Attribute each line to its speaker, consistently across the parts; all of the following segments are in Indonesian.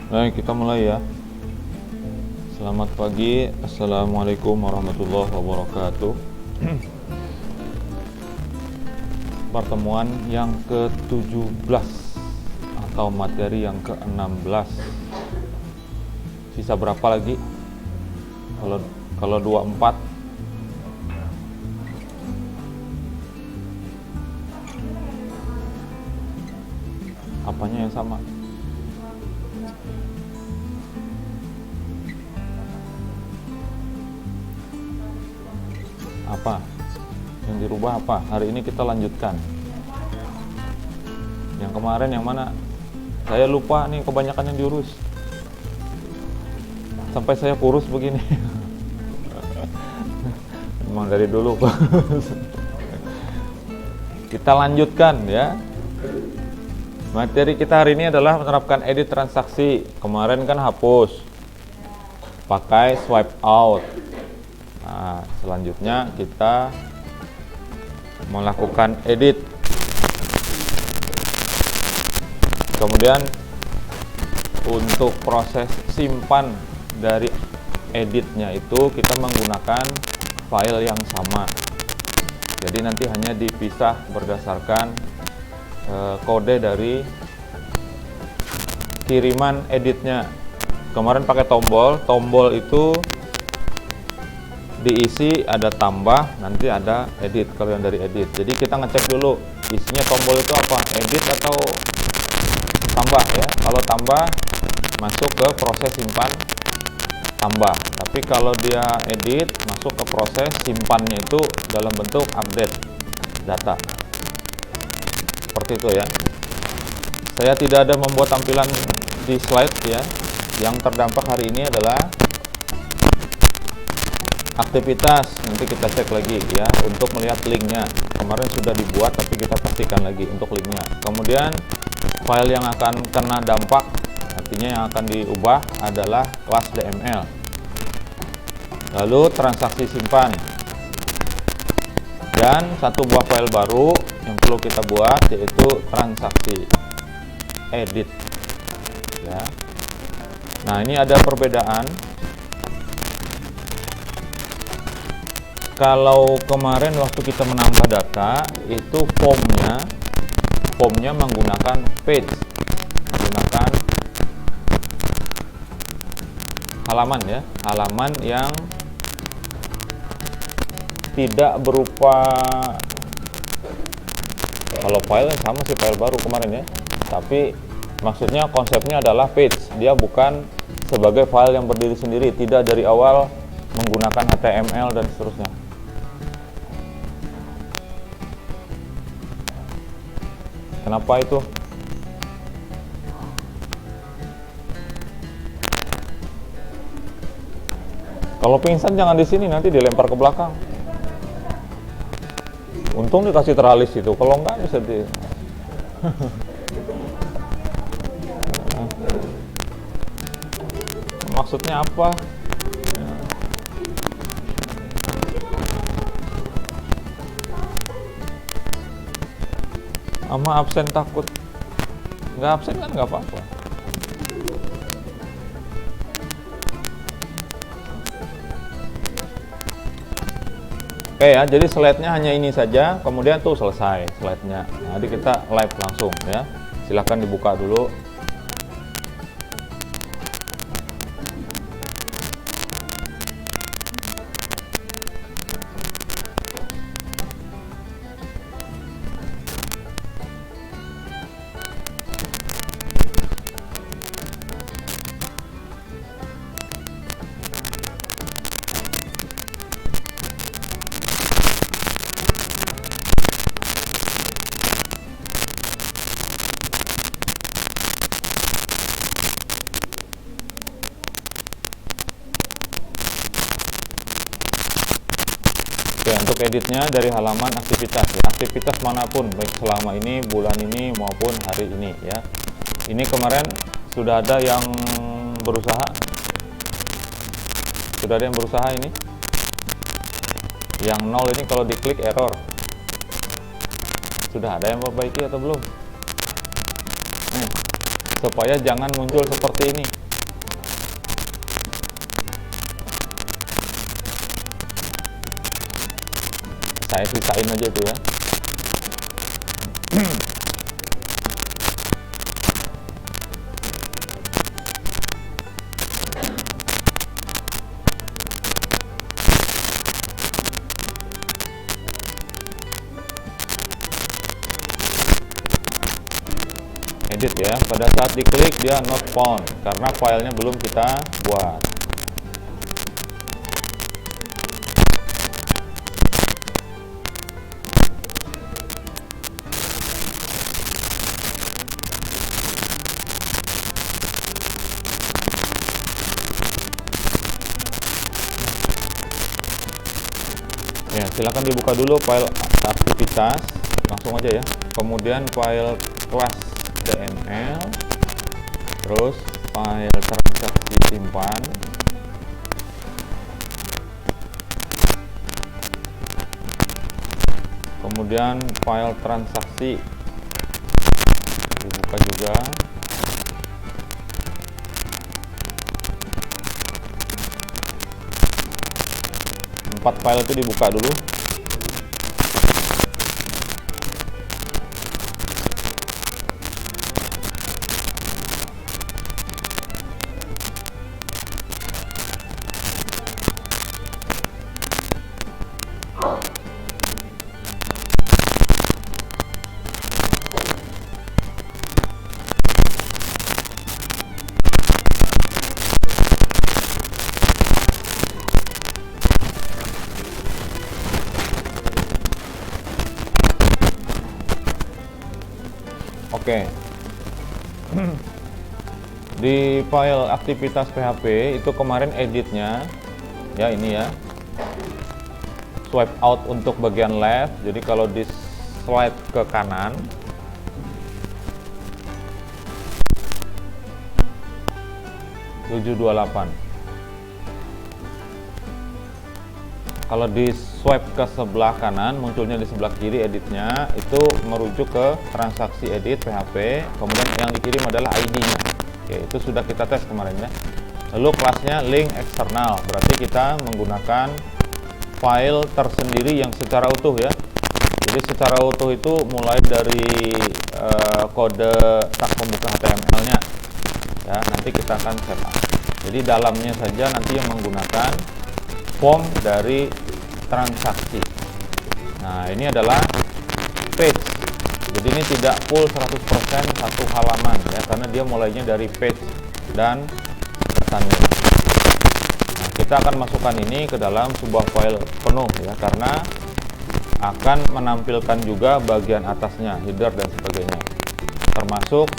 Speaker 1: Baik, kita mulai ya. Selamat pagi, Assalamualaikum warahmatullahi wabarakatuh. Pertemuan yang ke-17 atau materi yang ke-16. Sisa berapa lagi? Kalau 24. Apanya yang sama? Apa yang dirubah? Apa hari ini kita lanjutkan? Yang kemarin yang mana? Saya lupa nih, kebanyakan yang diurus sampai saya kurus begini. Memang dari dulu. Kita lanjutkan ya. Materi kita hari ini adalah menerapkan edit transaksi. Kemarin kan hapus pakai swipe out. Nah, selanjutnya kita melakukan edit. Kemudian untuk proses simpan dari editnya itu kita menggunakan file yang sama. Jadi nanti hanya dipisah berdasarkan kode dari kiriman editnya. Kemarin pakai tombol itu diisi ada tambah, nanti ada edit kalau yang dari edit. Jadi kita ngecek dulu isinya tombol itu apa, edit atau tambah ya. Kalau tambah masuk ke proses simpan tambah, tapi kalau dia edit masuk ke proses simpannya itu dalam bentuk update data. Seperti itu ya. Saya tidak ada membuat tampilan di slide ya. Yang terdampak hari ini adalah aktivitas. Nanti kita cek lagi ya untuk melihat linknya. Kemarin sudah dibuat tapi kita pastikan lagi untuk linknya. Kemudian file yang akan kena dampak, artinya yang akan diubah adalah kelas DML. Lalu transaksi simpan. Dan satu buah file baru yang perlu kita buat yaitu transaksi edit ya. Nah, ini ada perbedaan. Kalau kemarin waktu kita menambah data itu formnya menggunakan page, menggunakan halaman ya, halaman yang tidak berupa, kalau file sama sih file baru kemarin ya, tapi maksudnya konsepnya adalah page, dia bukan sebagai file yang berdiri sendiri, tidak dari awal menggunakan HTML dan seterusnya. Kenapa itu? Kalau pingsan jangan di sini, nanti dilempar ke belakang. Untung dikasih teralis itu, kalau enggak bisa di. Maksudnya apa? Sama absen takut. Nggak absen kan nggak apa-apa. Oke ya, jadi slide-nya hanya ini saja, kemudian tuh selesai slide-nya. Nah, jadi kita live langsung ya. Silahkan dibuka dulu. Oke, untuk editnya dari halaman aktivitas ya. Aktivitas manapun, baik selama ini, bulan ini maupun hari ini ya. Ini kemarin sudah ada yang berusaha. Sudah ada yang berusaha ini. Yang 0 ini kalau diklik error. Sudah ada yang memperbaiki atau belum? supaya jangan muncul seperti ini. Saya sisain aja tuh ya. Edit ya, pada saat diklik dia not found karena filenya belum kita buat. Ya, silakan dibuka dulu file aktivitas, langsung aja ya. Kemudian file kelas XML, terus file transaksi simpan, kemudian file transaksi dibuka juga. Empat file itu dibuka dulu. Oke. Di file aktivitas PHP itu kemarin editnya ya, ini ya, swipe out untuk bagian left. Jadi kalau di slide ke kanan, (728). Kalau di swipe ke sebelah kanan, munculnya di sebelah kiri editnya, itu merujuk ke transaksi edit PHP, kemudian yang dikirim adalah ID-nya. Oke, itu sudah kita tes kemarin ya. Lalu kelasnya link eksternal, berarti kita menggunakan file tersendiri yang secara utuh ya. Jadi secara utuh itu mulai dari kode tak membuka HTML-nya ya, nanti kita akan setup. Jadi dalamnya saja nanti yang menggunakan form dari transaksi. Nah, ini adalah page. Jadi ini tidak full 100% satu halaman ya, karena dia mulainya dari page dan pesannya. Nah, kita akan masukkan ini ke dalam sebuah file penuh ya, karena akan menampilkan juga bagian atasnya, header dan sebagainya, termasuk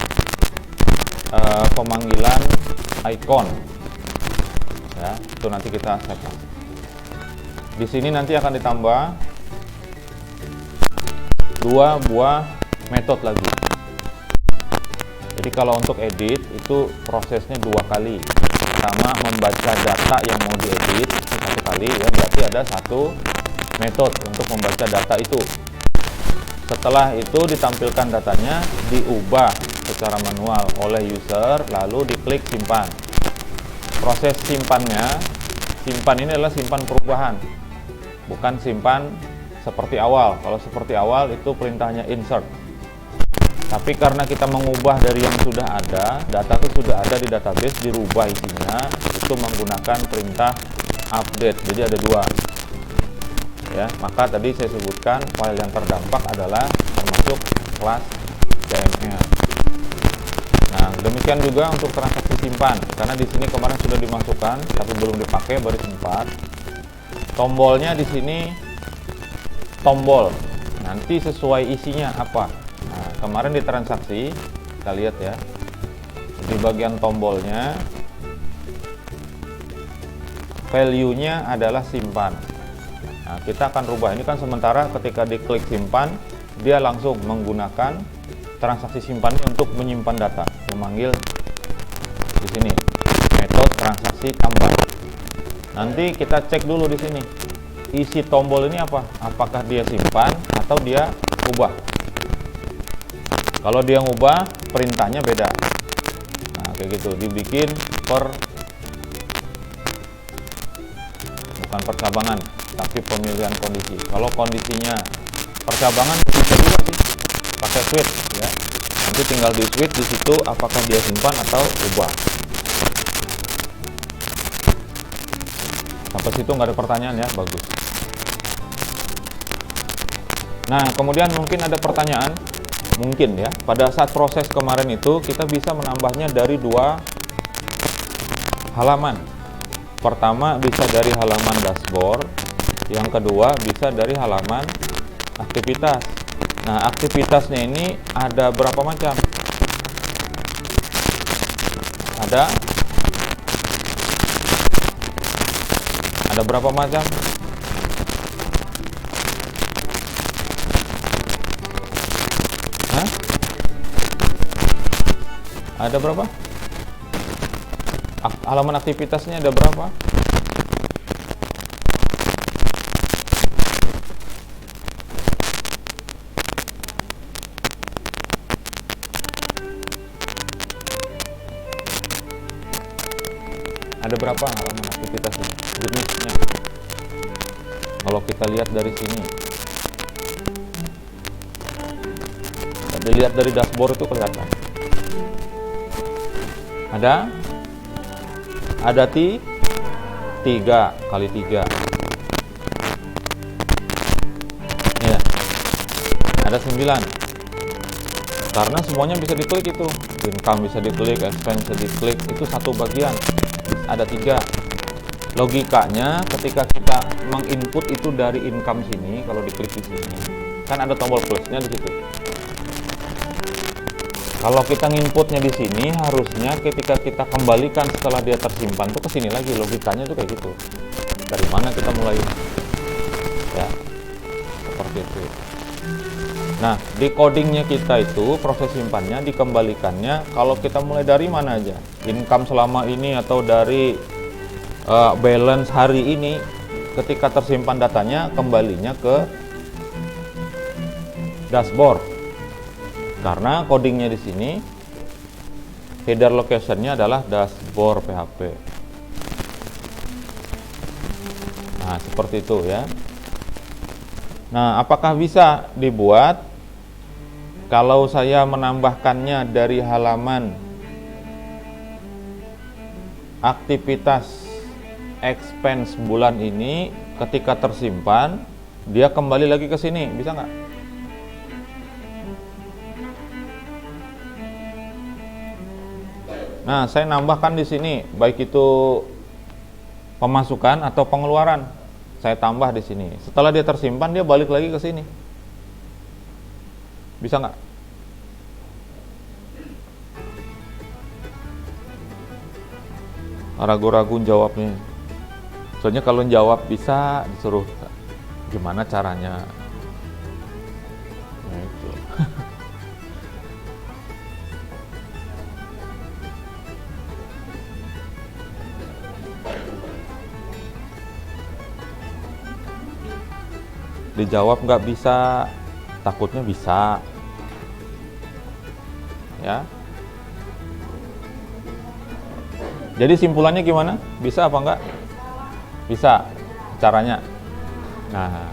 Speaker 1: pemanggilan icon ya, itu nanti kita setup. Di sini nanti akan ditambah 2 buah metode lagi. Jadi kalau untuk edit itu prosesnya 2 kali. Pertama membaca data yang mau diedit 1 kali ya, berarti ada 1 metode untuk membaca data itu. Setelah itu ditampilkan datanya, diubah secara manual oleh user, lalu diklik simpan. Proses simpannya, simpan ini adalah simpan perubahan, bukan simpan seperti awal. Kalau seperti awal itu perintahnya insert. Tapi karena kita mengubah dari yang sudah ada, data itu sudah ada di database, dirubah isinya, itu menggunakan perintah update. Jadi ada 2. Ya, maka tadi saya sebutkan file yang terdampak adalah termasuk kelas XML. Nah, demikian juga untuk transaksi simpan, karena di sini kemarin sudah dimasukkan tapi belum dipakai, baris 4. Tombolnya di sini tombol, nanti sesuai isinya apa. Nah, kemarin di transaksi kita lihat ya, di bagian tombolnya value-nya adalah simpan. Nah, kita akan rubah ini kan, sementara ketika diklik simpan dia langsung menggunakan transaksi simpan untuk menyimpan data, memanggil di sini metode transaksi tambah. Nanti kita cek dulu di sini isi tombol ini apa, apakah dia simpan atau dia ubah. Kalau dia ngubah, perintahnya beda. kayak gitu, dibikin bukan percabangan, tapi pemilihan kondisi. Kalau kondisinya percabangan bisa juga sih pakai switch ya. Nanti tinggal di switch di situ apakah dia simpan atau ubah. Sampai situ nggak ada pertanyaan ya, bagus. Nah, kemudian mungkin ada pertanyaan, mungkin ya, pada saat proses kemarin itu kita bisa menambahnya dari 2 halaman. Pertama bisa dari halaman dashboard, yang kedua bisa dari halaman aktivitas. Nah, aktivitasnya ini ada berapa macam? Ada berapa macam? Hah? Ada berapa? Halaman aktivitasnya ada berapa? Ada berapa halaman aktivitasnya? Jenisnya. Kalau kita lihat dari sini, dilihat dari dashboard itu kelihatan. Ada 3 kali 3. Ya. Ada 9. Karena semuanya bisa diklik itu. Income bisa diklik, expense bisa diklik, itu satu bagian. Ada 3. Logikanya ketika kita menginput itu dari income sini, kalau diklik di sini, kan ada tombol plusnya di situ. Kalau kita nginputnya di sini, harusnya ketika kita kembalikan setelah dia tersimpan tuh ke sini lagi. Logikanya tuh kayak gitu. Dari mana kita mulai? Ya, seperti itu. Nah, di codingnya kita itu proses simpannya, dikembalikannya. Kalau kita mulai dari mana aja? Income selama ini atau dari balance hari ini, ketika tersimpan datanya kembalinya ke dashboard. Karena codingnya di sini header locationnya adalah dashboard PHP. Nah, seperti itu ya. Nah, apakah bisa dibuat kalau saya menambahkannya dari halaman aktivitas expense bulan ini, ketika tersimpan dia kembali lagi ke sini, bisa nggak? Nah, saya nambahkan di sini, baik itu pemasukan atau pengeluaran, saya tambah di sini. Setelah dia tersimpan, dia balik lagi ke sini. Bisa nggak? Ragu-ragu jawabnya. Soalnya kalau jawab bisa, disuruh gimana caranya. Nah, itu. Dijawab nggak bisa, takutnya bisa ya. Jadi simpulannya gimana? Bisa apa enggak? Bisa. Caranya, nah,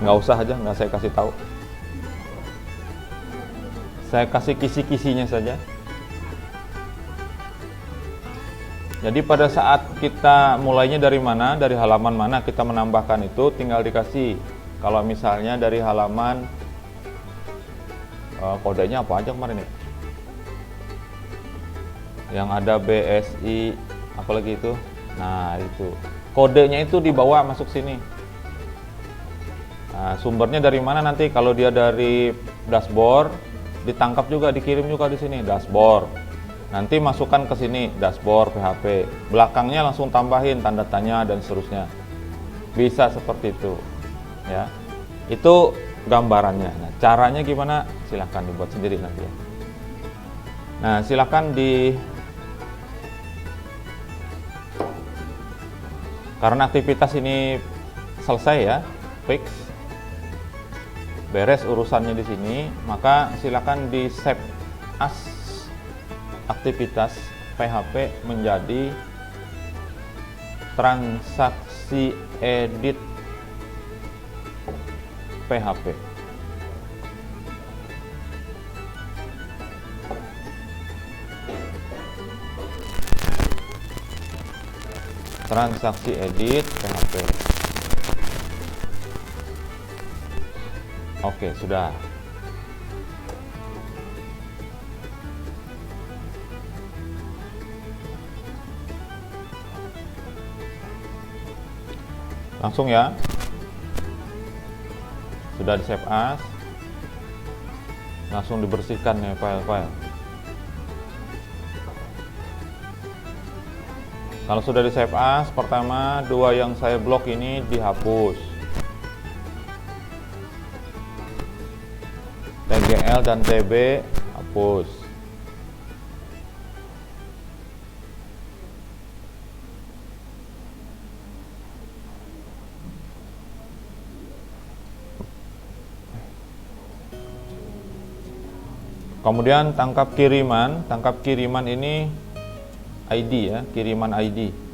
Speaker 1: nggak usah aja, nggak saya kasih tahu, saya kasih kisi-kisinya saja. Jadi pada saat kita mulainya dari mana, dari halaman mana kita menambahkan itu, tinggal dikasih. Kalau misalnya dari halaman kodenya apa aja kemarin ya? Yang ada BSI, apalagi itu. Nah, itu kodenya itu dibawa masuk sini. Nah, sumbernya dari mana nanti? Kalau dia dari dashboard, ditangkap juga, dikirim juga di sini dashboard. Nanti masukkan ke sini dashboard PHP, belakangnya langsung tambahin tanda tanya dan seterusnya. Bisa seperti itu ya. Itu gambarannya. Nah, caranya gimana? Silahkan dibuat sendiri nanti ya. Nah, silahkan karena aktivitas ini selesai ya, fix. beres urusannya di sini, maka silakan di save as aktivitas PHP menjadi transaksi edit PHP. Transaksi edit PHP. Oke, sudah. Langsung ya. Sudah di save as. Langsung dibersihkan ya file-file. Kalau sudah di save as, pertama 2 yang saya blok ini dihapus. TGL dan TB hapus. Kemudian tangkap kiriman ini ID ya, kiriman ID.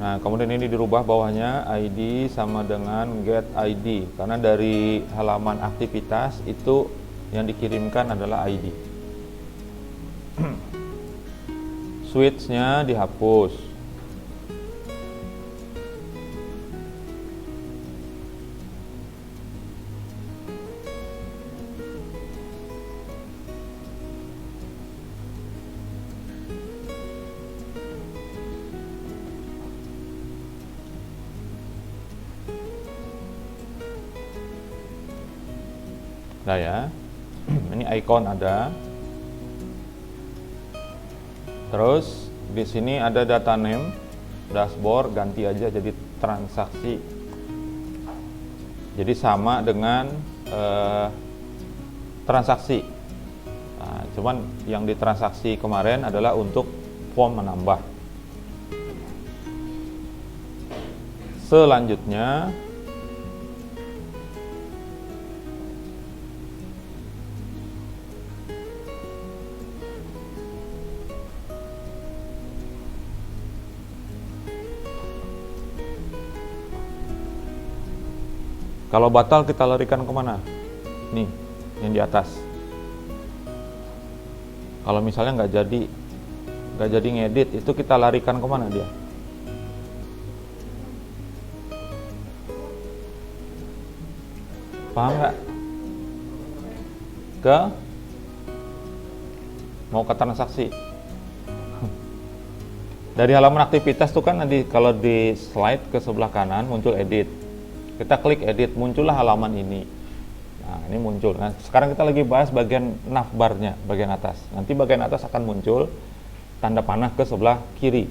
Speaker 1: Nah, kemudian ini dirubah bawahnya ID sama dengan get ID, karena dari halaman aktivitas itu yang dikirimkan adalah ID. Switch-nya dihapus. Nah ya, ini icon ada. Terus di sini ada data name, dashboard ganti aja jadi transaksi. Jadi sama dengan transaksi. Nah, cuman yang di transaksi kemarin adalah untuk form menambah. Selanjutnya kalau batal kita larikan kemana? Nih, yang di atas. Kalau misalnya nggak jadi ngedit, itu kita larikan kemana dia? Paham nggak? Mau ke transaksi. Dari halaman aktivitas tuh kan nanti kalau di slide ke sebelah kanan muncul edit. Kita klik edit, muncullah halaman ini. Nah, ini muncul. Nah, sekarang kita lagi bahas bagian navbarnya, bagian atas. Nanti bagian atas akan muncul tanda panah ke sebelah kiri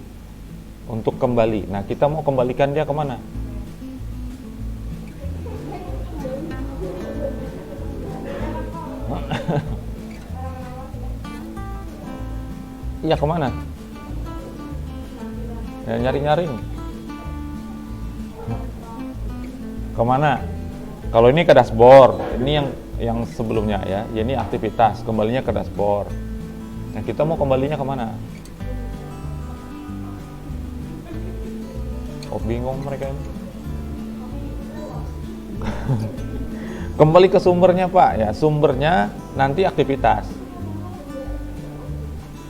Speaker 1: untuk kembali. Nah, kita mau kembalikan dia kemana? Iya, kemana? Ya, nyari-nyaring. Kemana? Kalau ini ke dashboard, ini yang sebelumnya ya. Ini aktivitas, kembalinya ke dashboard. Nah, kita mau kembalinya kemana? Oh, bingung mereka ini. Kembali ke sumbernya, Pak. Ya, sumbernya nanti aktivitas.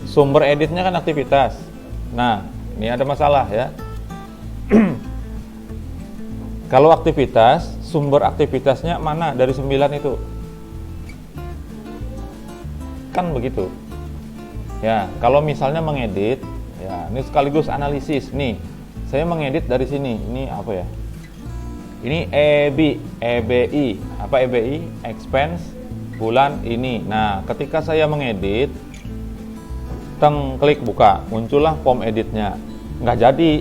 Speaker 1: Sumber editnya kan aktivitas. Nah, ini ada masalah ya. Kalau aktivitas, sumber aktivitasnya mana dari 9 itu? Kan begitu. Ya, kalau misalnya mengedit, ya ini sekaligus analisis. Nih, saya mengedit dari sini. Ini apa ya? Ini EBI. Apa EBI? Expense bulan ini. Nah, ketika saya mengedit, klik buka, muncullah form editnya. Nggak jadi.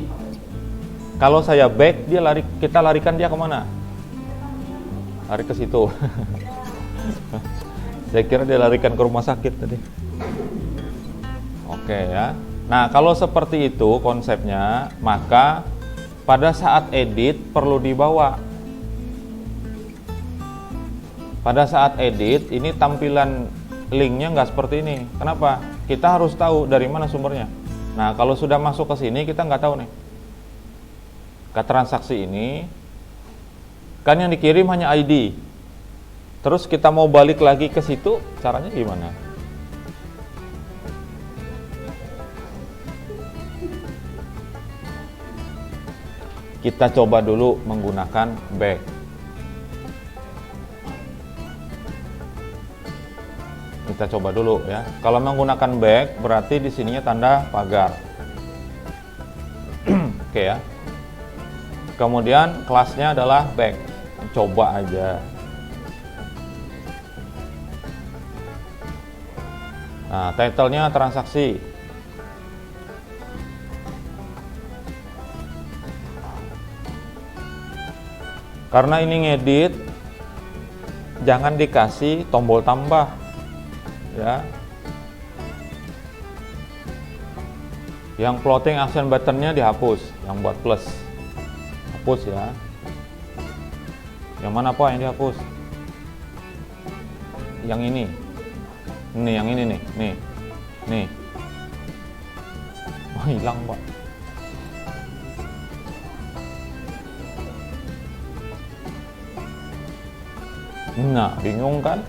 Speaker 1: Kalau saya back, kita larikan dia kemana? Lari ke situ. Saya kira dia larikan ke rumah sakit tadi. Oke ya. Nah, kalau seperti itu konsepnya, maka pada saat edit perlu dibawa. pada saat edit ini tampilan linknya nggak seperti ini. Kenapa? Kita harus tahu dari mana sumbernya. Nah, kalau sudah masuk ke sini kita nggak tahu nih. Ke transaksi ini kan yang dikirim hanya ID. Terus kita mau balik lagi ke situ, caranya gimana? Kita coba dulu menggunakan back. Kita coba dulu ya. Kalau menggunakan back berarti di sininya tanda pagar. Oke ya. Kemudian kelasnya adalah back. Coba aja. Nah, title-nya transaksi. Karena ini ngedit, jangan dikasih tombol tambah ya. Yang floating action buttonnya dihapus, yang buat plus hapus ya. Yang mana Pak yang dihapus? Yang ini yang ini nih. Oh, hilang Pak. Nah, bingung kan?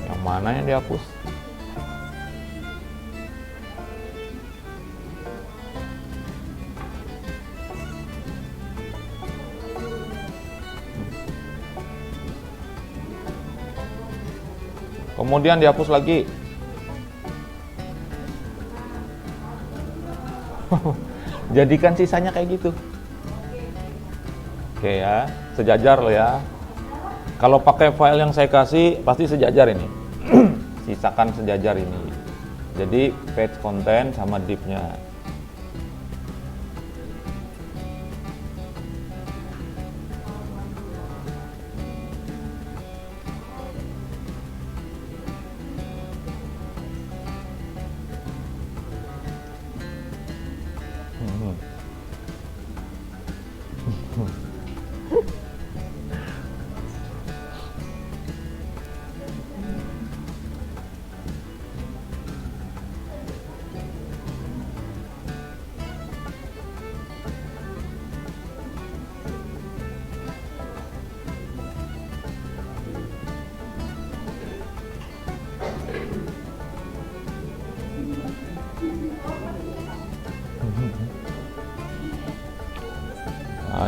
Speaker 1: Yang mana yang dihapus? Kemudian dihapus lagi. Jadikan sisanya kayak gitu. Oke ya, sejajar loh ya. Kalau pakai file yang saya kasih pasti sejajar ini. Sisakan sejajar ini. Jadi page content sama div-nya.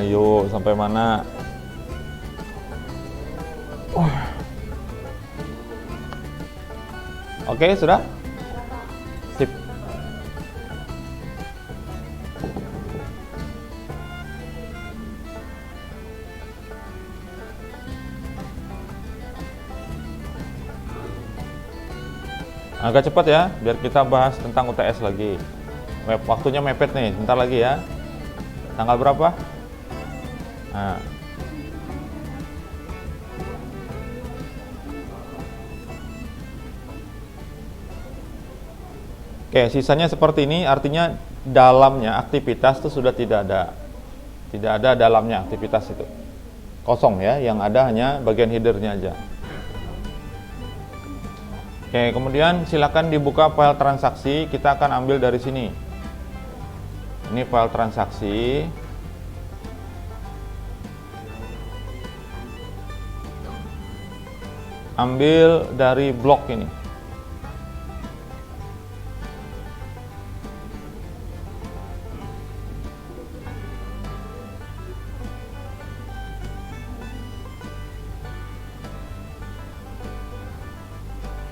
Speaker 1: Ayo, sampai mana? Oke, sudah? Sip. Agak cepat ya, biar kita bahas tentang UTS lagi. Waktunya mepet nih, bentar lagi ya. Tanggal berapa? Nah. Oke, sisanya seperti ini, artinya dalamnya aktivitas itu sudah tidak ada. Tidak ada dalamnya aktivitas itu. Kosong ya, yang ada hanya bagian headernya aja. Oke, kemudian silakan dibuka file transaksi, kita akan ambil dari sini. Ini file transaksi. Ambil dari blok ini.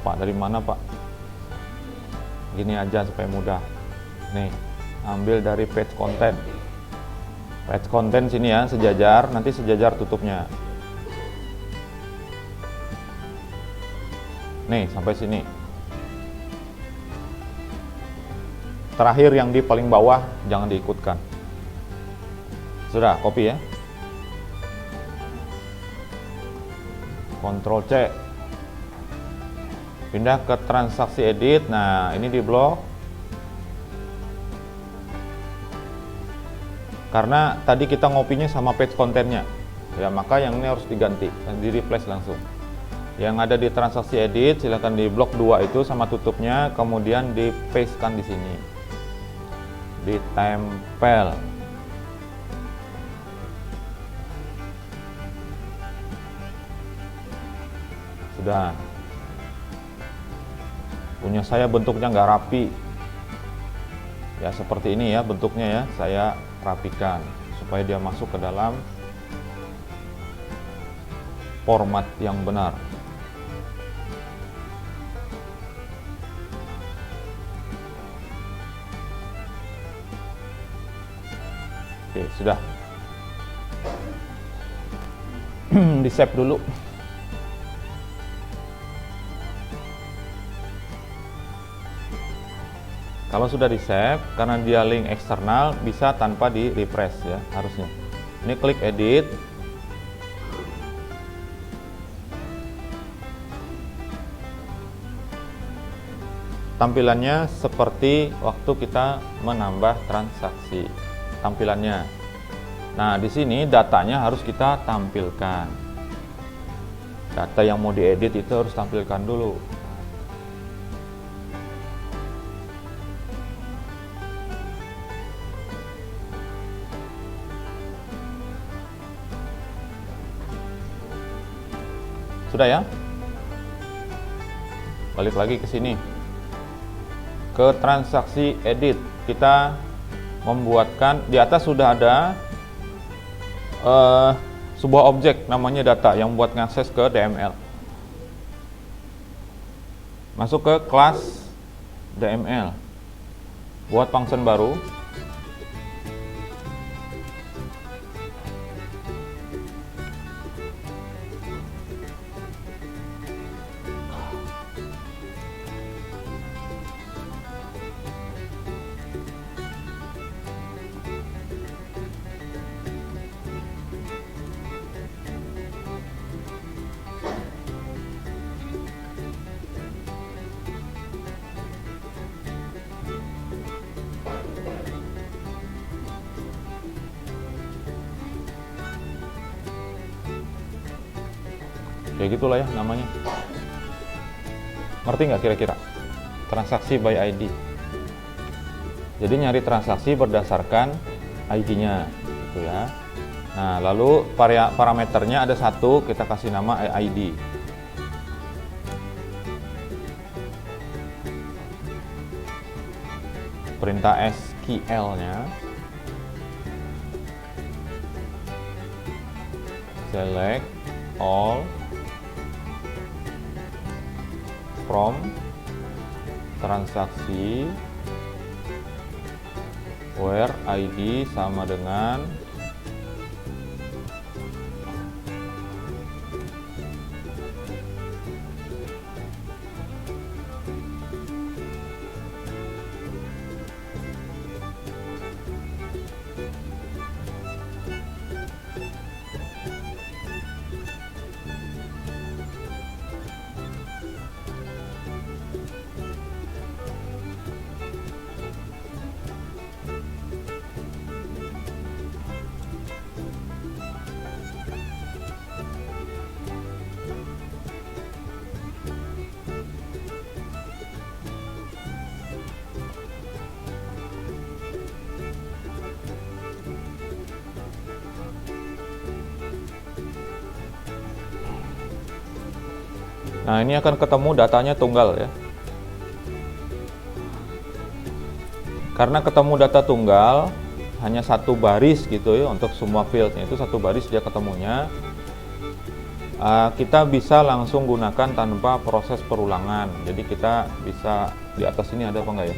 Speaker 1: Pak, dari mana Pak? Gini aja supaya mudah. Nih, ambil dari page content. Page content sini ya, sejajar, nanti sejajar tutupnya. Nih, sampai sini. Terakhir yang di paling bawah jangan diikutkan. Sudah, copy ya. Ctrl C. Pindah ke transaksi edit. Nah, ini di blok. Karena tadi kita ngopinya sama page kontennya. ya, maka yang ini harus diganti dan di replace langsung. Yang ada di transaksi edit silahkan di blok 2 itu sama tutupnya, kemudian di pastekan di sini, ditempel. Sudah. Punya saya bentuknya nggak rapi ya, seperti ini ya bentuknya ya, saya rapikan supaya dia masuk ke dalam format yang benar. Oke, sudah. Di save dulu. Kalau sudah di save, karena dia link eksternal, bisa tanpa di refresh ya harusnya. Ini klik edit. Tampilannya seperti waktu kita menambah transaksi. Tampilannya. Nah, di sini datanya harus kita tampilkan. Data yang mau diedit itu harus tampilkan dulu. Sudah ya? Balik lagi ke sini. Ke transaksi edit. Kita membuatkan, di atas sudah ada sebuah objek namanya data yang buat ngakses ke DML. Masuk ke kelas DML. Buat function baru. Kayak gitulah ya namanya. Ngerti nggak kira-kira? Transaksi by ID. Jadi nyari transaksi berdasarkan ID-nya, gitu ya. Nah, lalu parameternya ada satu, kita kasih nama ID. Perintah SQL-nya select all from transaksi where ID sama dengan Nah, ini akan ketemu datanya tunggal ya. Karena ketemu data tunggal hanya satu baris gitu ya, untuk semua fieldnya itu satu baris dia ketemunya. Kita bisa langsung gunakan tanpa proses perulangan. Jadi kita bisa, di atas ini ada apa enggak ya?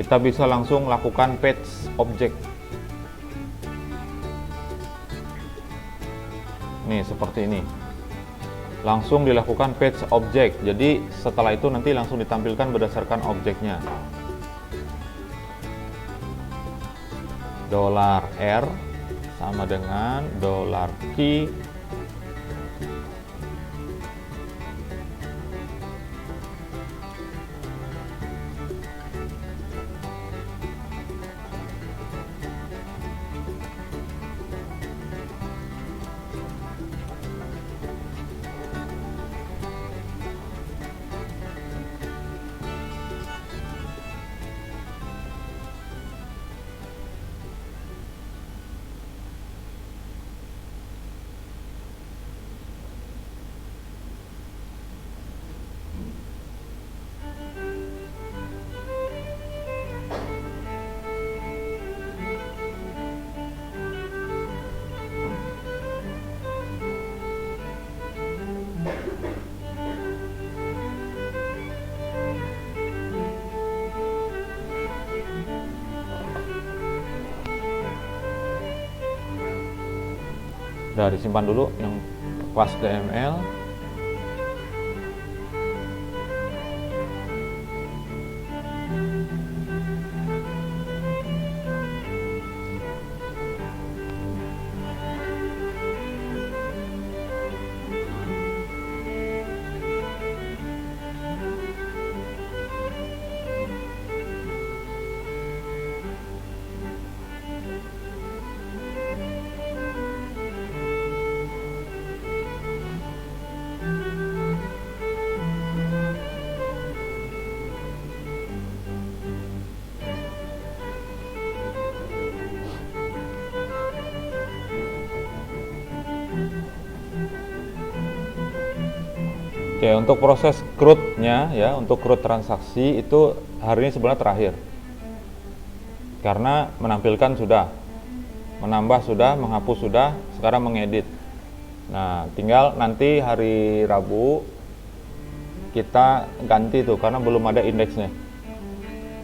Speaker 1: Kita bisa langsung lakukan fetch object. Nih seperti ini. Langsung dilakukan fetch object. Jadi setelah itu nanti langsung ditampilkan berdasarkan objeknya. $R sama dengan $key Udah disimpan dulu yang kelas DML. Oke, untuk proses CRUD-nya ya, untuk CRUD transaksi itu hari ini sebenarnya terakhir. Karena menampilkan sudah, menambah sudah, menghapus sudah, sekarang mengedit. Nah, tinggal nanti hari Rabu kita ganti tuh karena belum ada indeksnya.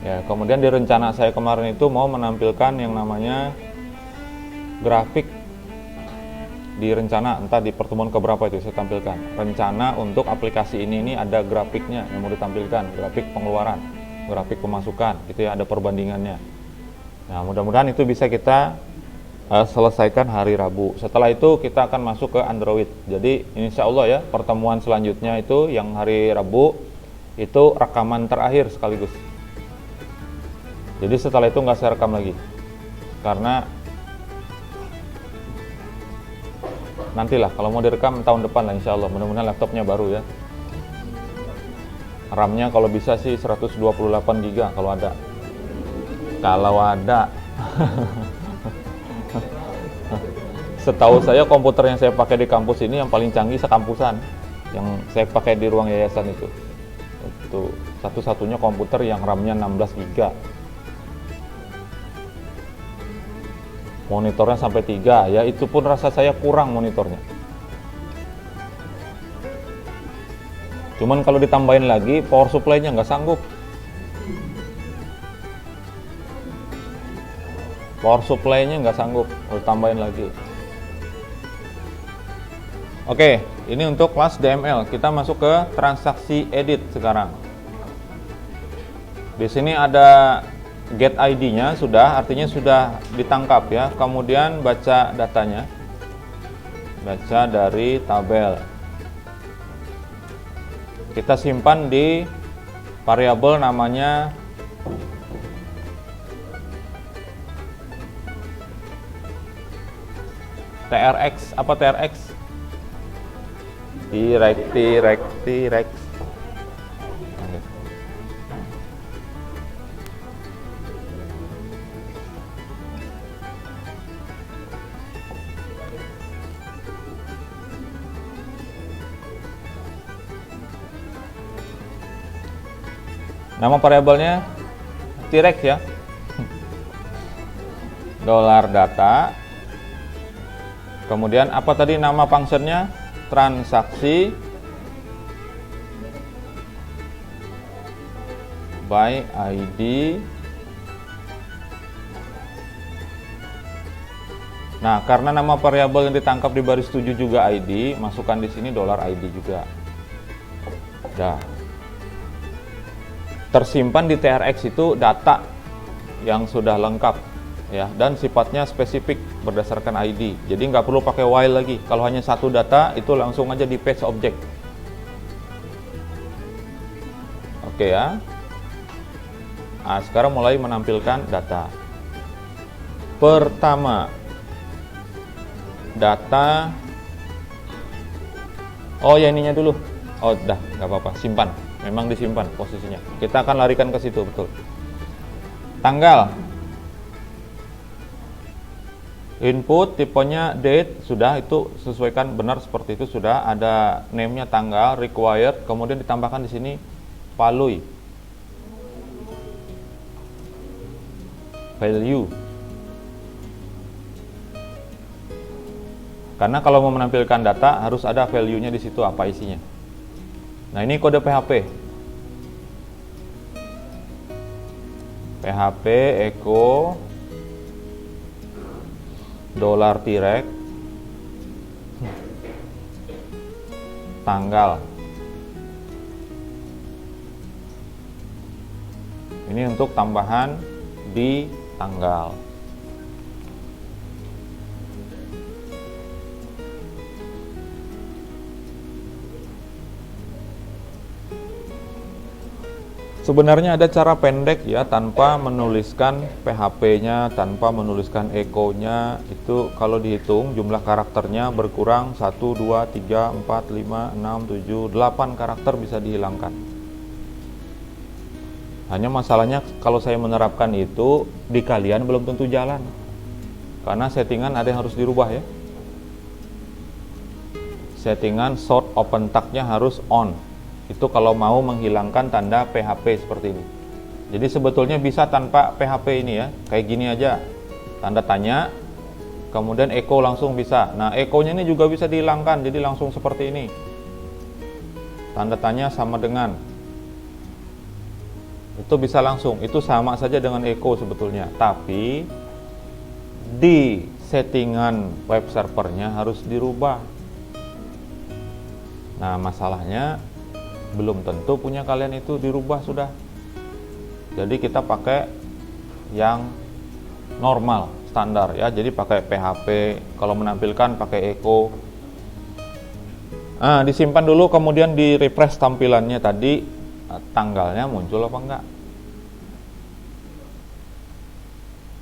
Speaker 1: Ya, kemudian di rencana saya kemarin itu mau menampilkan yang namanya grafik di rencana, entah di pertemuan keberapa itu saya tampilkan. Rencana untuk aplikasi ini ada grafiknya yang mau ditampilkan, grafik pengeluaran, grafik pemasukan, gitu ya, ada perbandingannya. Nah, mudah-mudahan itu bisa kita selesaikan hari Rabu. Setelah itu kita akan masuk ke Android. Jadi insya Allah ya, pertemuan selanjutnya itu yang hari Rabu itu rekaman terakhir sekaligus. Jadi setelah itu nggak saya rekam lagi, karena nantilah kalau mau direkam tahun depan lah insya Allah. Mudah-mudahan laptopnya baru ya. RAM-nya kalau bisa sih 128 GB kalau ada. Kalau ada. Setahu saya komputer yang saya pakai di kampus ini yang paling canggih sekampusan. Yang saya pakai di ruang yayasan itu satu-satunya komputer yang RAM-nya 16 GB. Monitornya sampai 3 ya, itu pun rasa saya kurang monitornya. Cuman kalau ditambahin lagi power supply-nya nggak sanggup. Power supply-nya nggak sanggup, kalau tambahin lagi. Oke, ini untuk kelas DML. Kita masuk ke transaksi edit sekarang. Di sini ada get ID-nya sudah, artinya sudah ditangkap ya. Kemudian baca datanya, baca dari tabel. Kita simpan di variabel namanya TRX. Apa TRX? T-Rex. Nama variabelnya T-Rex ya. Dolar data. Kemudian apa tadi nama functionnya? Transaksi by ID. Nah, karena nama variabel yang ditangkap di baris 7 juga ID, masukkan di sini $ID juga. Dah. Tersimpan di TRX itu data yang sudah lengkap ya, dan sifatnya spesifik berdasarkan ID. Jadi nggak perlu pakai while lagi. Kalau hanya satu data itu langsung aja di paste object. Oke ya. Nah, sekarang mulai menampilkan data. Pertama, data. Oh ya, ininya dulu. Oh, dah, nggak apa-apa, simpan. Memang disimpan posisinya. Kita akan larikan ke situ, betul. Tanggal. Input tipenya date, sudah, itu sesuaikan benar seperti itu, sudah. Ada name-nya tanggal, required, kemudian ditambahkan di sini value. Value. Karena kalau mau menampilkan data harus ada value-nya di situ, apa isinya. Nah, ini kode PHP. PHP echo $T-Rex tanggal. Ini untuk tambahan di tanggal. Sebenarnya ada cara pendek ya, tanpa menuliskan PHP-nya, tanpa menuliskan echo-nya. Itu kalau dihitung jumlah karakternya berkurang 1, 2, 3, 4, 5, 6, 7, 8 karakter bisa dihilangkan. Hanya masalahnya kalau saya menerapkan itu di kalian belum tentu jalan, karena settingan ada yang harus dirubah ya. Settingan short open tag-nya harus on. Itu kalau mau menghilangkan tanda PHP seperti ini. Jadi sebetulnya bisa tanpa PHP ini ya, kayak gini aja, tanda tanya, kemudian echo langsung bisa. Nah, echo-nya ini juga bisa dihilangkan, jadi langsung seperti ini, tanda tanya sama dengan, itu bisa langsung. Itu sama saja dengan echo sebetulnya, tapi di settingan web servernya harus dirubah. Nah, masalahnya belum tentu punya kalian itu dirubah sudah. Jadi kita pakai yang normal, standar ya. Jadi pakai PHP, kalau menampilkan pakai echo. Nah, disimpan dulu, kemudian di refresh tampilannya tadi, tanggalnya muncul apa enggak?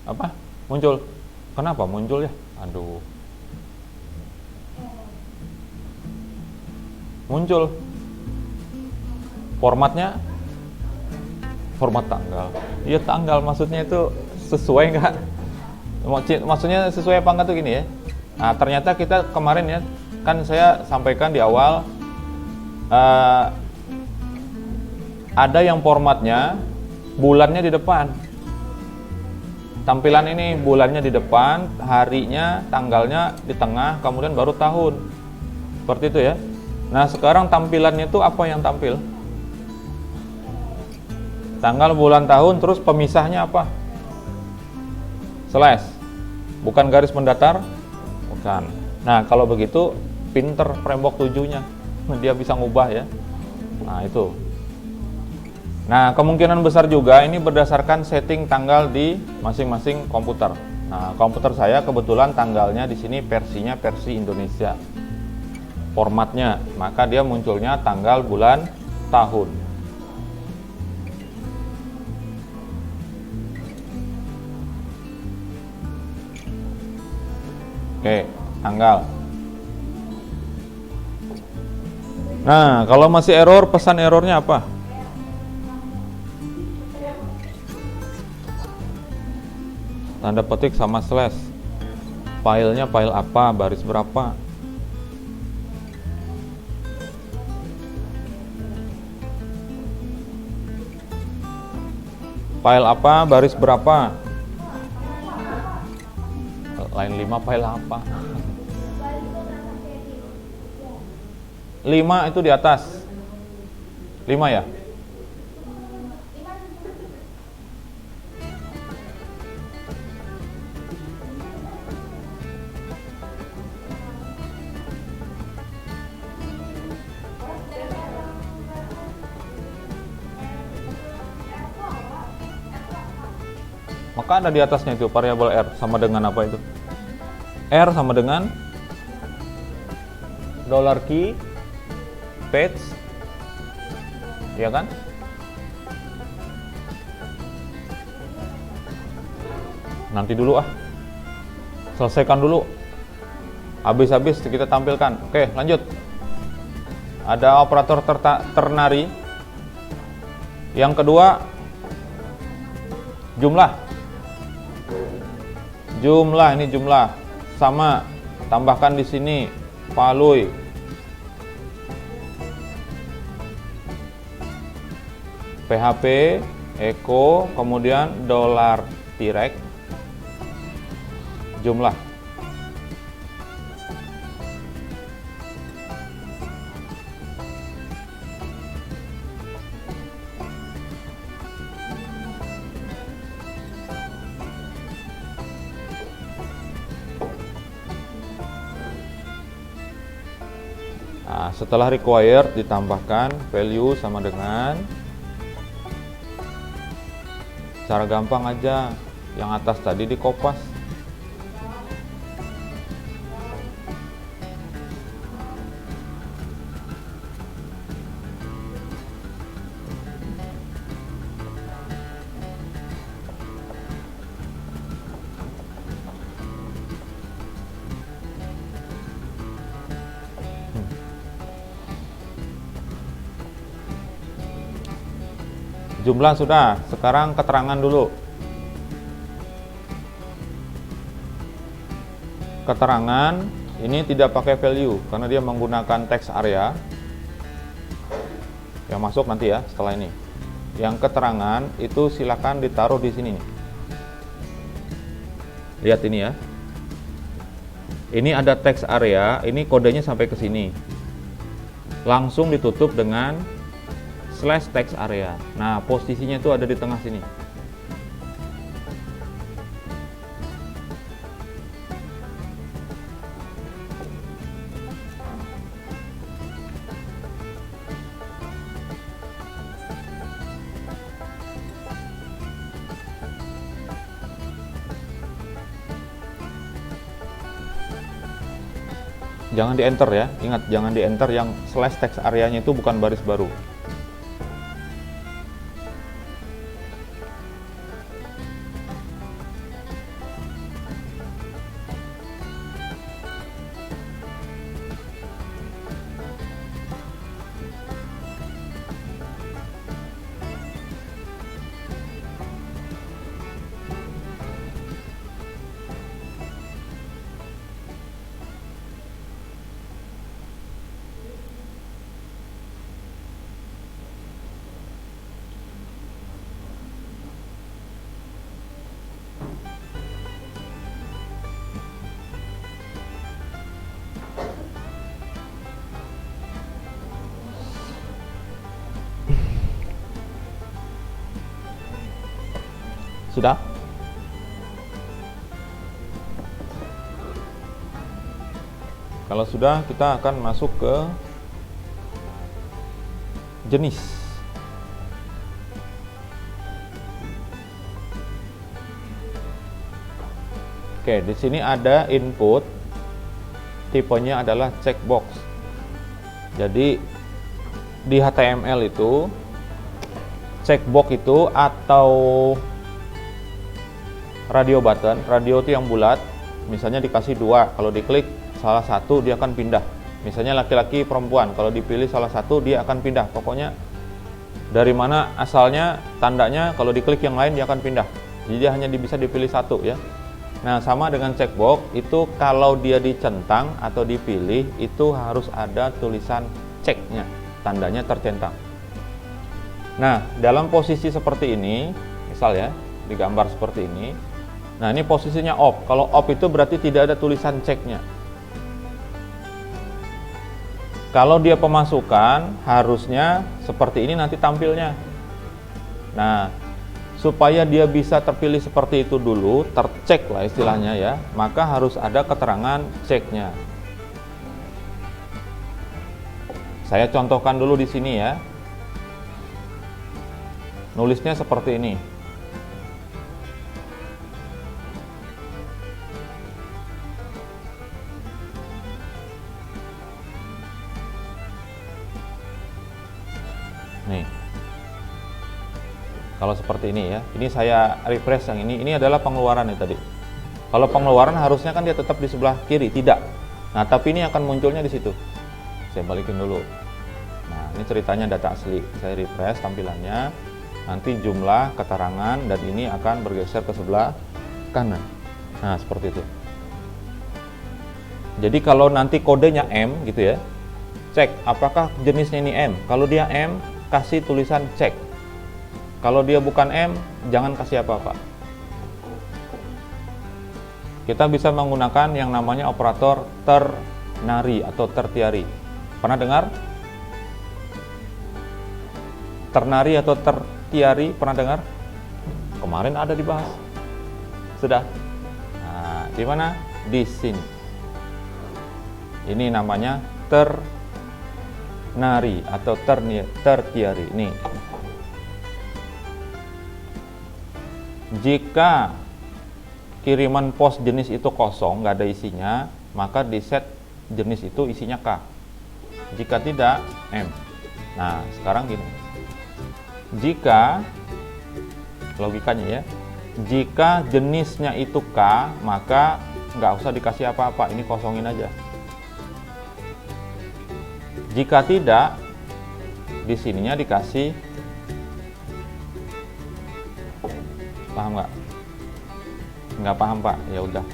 Speaker 1: Apa? Muncul. Kenapa muncul ya? Aduh. Muncul. Formatnya format tanggal. Iya, tanggal, maksudnya itu sesuai nggak? Maksudnya sesuai apa enggak tuh gini ya. Nah, ternyata kita kemarin ya, kan saya sampaikan di awal, ada yang formatnya bulannya di depan. Tampilan ini bulannya di depan, harinya, tanggalnya di tengah, kemudian baru tahun. Seperti itu ya. Nah, sekarang tampilannya itu apa yang tampil? Tanggal, bulan, tahun, terus pemisahnya apa? Slash. Bukan garis mendatar? Bukan. Nah, kalau begitu pinter framework 7-nya. Dia bisa ngubah ya. Nah, itu. Nah, kemungkinan besar juga ini berdasarkan setting tanggal di masing-masing komputer. Nah, komputer saya kebetulan tanggalnya di sini versinya versi Indonesia. Formatnya, maka dia munculnya tanggal, bulan, tahun. Oke, tanggal. Nah, kalau masih error, pesan errornya apa? Tanda petik sama slash. Filenya file apa, baris berapa? File apa, baris berapa? Line 5 file apa? 5 itu di atas. 5 ya? Maka ada di atasnya itu variabel R sama dengan apa itu? R sama dengan $key page, ya kan? Nanti dulu selesaikan dulu, habis-habis kita tampilkan. Oke, lanjut. Ada operator ternary. Yang kedua, jumlah. Ini jumlah sama, tambahkan di sini value. PHP echo, kemudian $direct jumlah. Nah, setelah required ditambahkan value sama dengan, cara gampang aja, yang atas tadi dikopas. Jumlah sudah, sekarang keterangan dulu. Keterangan ini tidak pakai value karena dia menggunakan text area. Yang masuk nanti ya setelah ini. Yang keterangan itu silakan ditaruh di sini nih. Lihat ini ya. Ini ada text area, ini kodenya sampai ke sini. Langsung ditutup dengan slash text area. Nah, posisinya itu ada di tengah sini. Jangan di enter ya, ingat jangan di enter, yang slash text areanya itu bukan baris baru. Sudah? Kalau sudah, kita akan masuk ke jenis. Oke, di sini ada input, tipenya adalah checkbox. Jadi di HTML itu checkbox itu atau radio button, radio itu yang bulat, misalnya dikasih dua, kalau diklik salah satu dia akan pindah. Misalnya laki-laki perempuan, kalau dipilih salah satu dia akan pindah. Pokoknya dari mana asalnya tandanya, kalau diklik yang lain dia akan pindah. Jadi dia hanya bisa dipilih satu ya. Nah, sama dengan checkbox itu kalau dia dicentang atau dipilih itu harus ada tulisan checknya, tandanya tercentang. Nah, dalam posisi seperti ini, misal ya, digambar seperti ini. Nah, ini posisinya off. Kalau off itu berarti tidak ada tulisan checknya. Kalau dia pemasukan, harusnya seperti ini nanti tampilnya. Nah, supaya dia bisa terpilih seperti itu dulu, tercek lah istilahnya ya, maka harus ada keterangan checknya. Saya contohkan dulu di sini ya. Nulisnya seperti ini. Nih, kalau seperti ini ya, ini saya refresh yang ini adalah pengeluaran nih tadi. Kalau pengeluaran harusnya kan dia tetap di sebelah kiri, tidak. Nah, tapi ini akan munculnya di situ. Saya balikin dulu. Nah, ini ceritanya data asli. Saya refresh tampilannya, nanti jumlah, keterangan, dan ini akan bergeser ke sebelah kanan. Nah, seperti itu. Jadi kalau nanti kodenya M gitu ya, cek apakah jenisnya ini M. Kalau dia M, kasih tulisan cek. Kalau dia bukan M, jangan kasih apa-apa. Kita bisa menggunakan yang namanya operator ternary atau tertiary. Pernah dengar? Ternary atau tertiary, pernah dengar? Kemarin ada dibahas. Sudah? Nah, di mana? Di sini. Ini namanya secondary atau tertiary. Nih, jika kiriman pos jenis itu kosong, nggak ada isinya, maka di set jenis itu isinya K. Jika tidak, M. Nah, sekarang gini, jika logikanya ya, jika jenisnya itu K, maka nggak usah dikasih apa-apa, ini kosongin aja. Jika tidak, di sininya dikasih, paham nggak? Nggak paham Pak? Ya udah,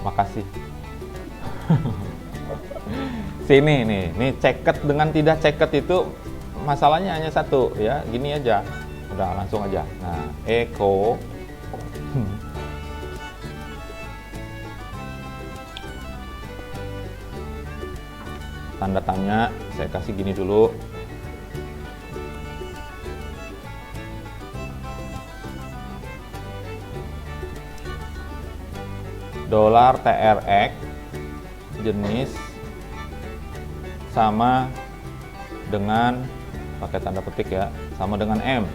Speaker 1: makasih. Sini nih, ceket dengan tidak ceket itu masalahnya hanya satu ya, gini aja, udah langsung aja. Nah, Eko tanda tanya saya kasih gini dulu. $TRX jenis sama dengan, pakai tanda petik ya, sama dengan M.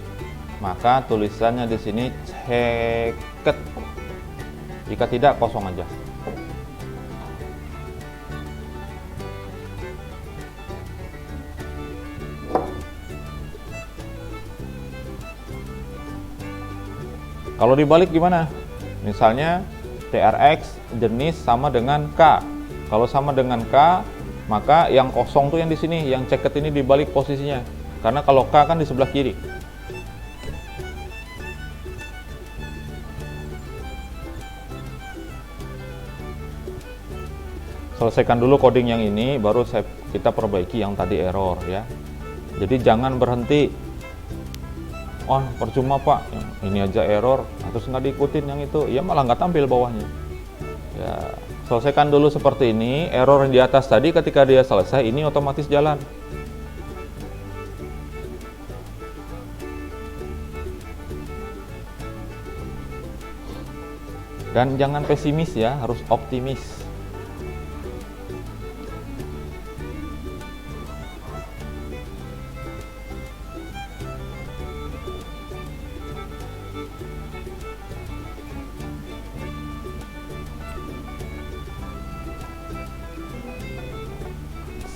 Speaker 1: Maka tulisannya di sini ceket. Jika tidak, kosong aja. Kalau dibalik gimana? Misalnya TRX jenis sama dengan K. Kalau sama dengan K, maka yang kosong tuh yang di sini, yang ceket ini dibalik posisinya. Karena kalau K kan di sebelah kiri. Selesaikan dulu coding yang ini, baru kita perbaiki yang tadi error ya. Jadi jangan berhenti. Oh, percuma Pak, ini aja error, terus nggak diikutin yang itu, ya malah nggak tampil bawahnya. Ya, selesaikan dulu seperti ini. Error yang di atas tadi ketika dia selesai, ini otomatis jalan. Dan jangan pesimis ya, harus optimis.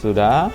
Speaker 1: Sudah?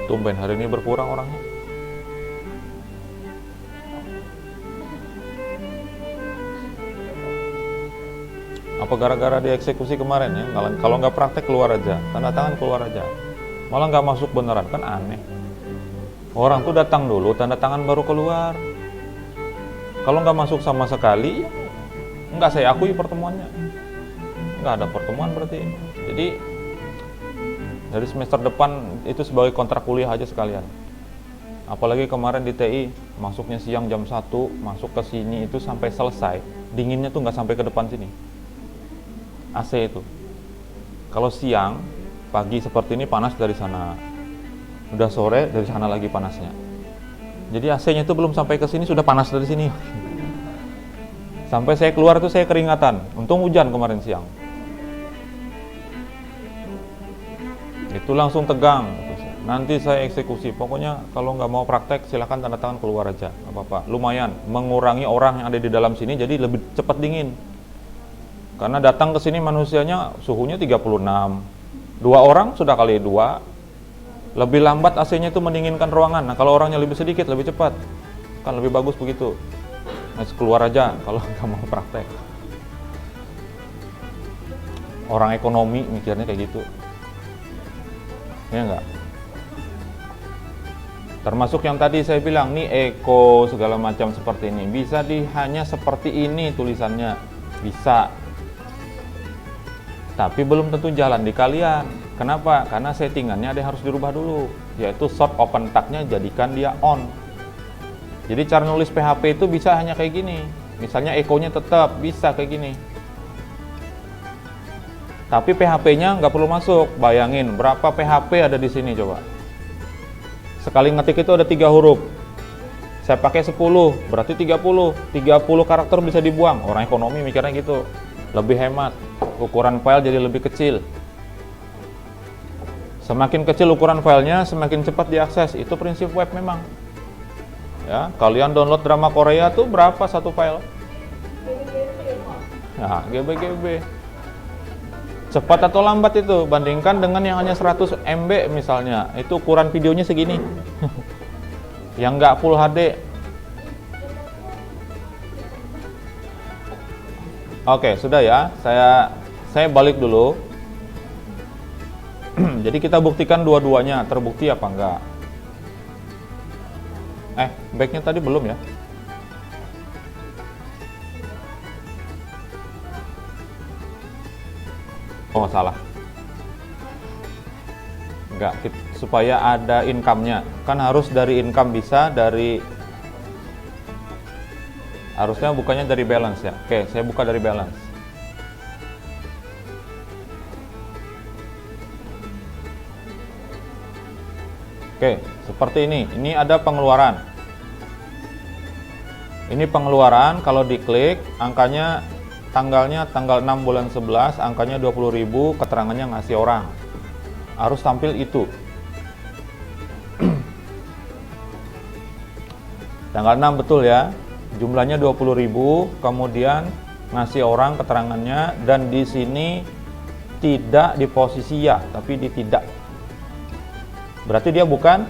Speaker 1: Tumben hari ini berkurang orangnya. Apa gara-gara dieksekusi kemarin ya? Kalau nggak praktek keluar aja, tanda tangan keluar aja. Malah nggak masuk beneran, kan aneh. Orang tuh datang dulu, tanda tangan baru keluar. Kalau nggak masuk sama sekali, nggak saya akui pertemuannya. Nggak ada pertemuan berarti. Jadi dari semester depan itu sebagai kontrak kuliah aja sekalian. Apalagi kemarin di TI, masuknya siang jam 1, masuk ke sini itu sampai selesai, dinginnya tuh nggak sampai ke depan sini. AC itu. Kalau siang, pagi seperti ini panas dari sana. Udah sore dari sana lagi panasnya. Jadi AC-nya itu belum sampai ke sini sudah panas dari sini. Sampai saya keluar tuh saya keringatan. Untung hujan kemarin siang. Itu langsung tegang. Nanti saya eksekusi. Pokoknya kalau nggak mau praktek silahkan tanda tangan keluar aja. Nggak apa-apa. Lumayan mengurangi orang yang ada di dalam sini jadi lebih cepat dingin. Karena datang ke sini manusianya suhunya 36. 2 orang sudah kali 2. Lebih lambat AC-nya itu mendinginkan ruangan. Nah, kalau orangnya lebih sedikit lebih cepat. Kan lebih bagus begitu. Nah, keluar aja kalau nggak mau praktek. Orang ekonomi mikirnya kayak gitu. Ya enggak? Termasuk yang tadi saya bilang nih eko segala macam seperti ini. Bisa hanya seperti ini tulisannya. Bisa. Tapi belum tentu jalan di kalian. Kenapa? Karena settingannya ada yang harus dirubah dulu, yaitu short open tag-nya jadikan dia on. Jadi cara nulis PHP itu bisa hanya kayak gini. Misalnya ekonya tetap bisa kayak gini. Tapi PHP-nya nggak perlu masuk. Bayangin berapa PHP ada di sini coba. Sekali ngetik itu ada 3 huruf. Saya pakai 10, berarti 30. 30 karakter bisa dibuang. Orang ekonomi mikirnya gitu. Lebih hemat. Ukuran file jadi lebih kecil. Semakin kecil ukuran filenya, semakin cepat diakses. Itu prinsip web memang. Ya, kalian download drama Korea tuh berapa satu file? Nah, GB. Cepat atau lambat itu? Bandingkan dengan yang hanya 100 MB misalnya. Itu ukuran videonya segini. Yang nggak full HD. Oke, sudah ya. Saya balik dulu. Jadi kita buktikan dua-duanya terbukti apa enggak. Backnya tadi belum ya? Oh, salah. Enggak, supaya ada income-nya. Kan harus dari income bisa, harusnya bukannya dari balance ya. Oke, saya buka dari balance. Oke, seperti ini. Ini ada pengeluaran. Ini pengeluaran, kalau diklik, angkanya tanggalnya tanggal 6 bulan 11, angkanya 20.000, keterangannya ngasih orang. Harus tampil itu. Tanggal 6 betul ya. Jumlahnya 20.000, kemudian ngasih orang keterangannya, dan di sini tidak di posisi ya, tapi di tidak. Berarti dia bukan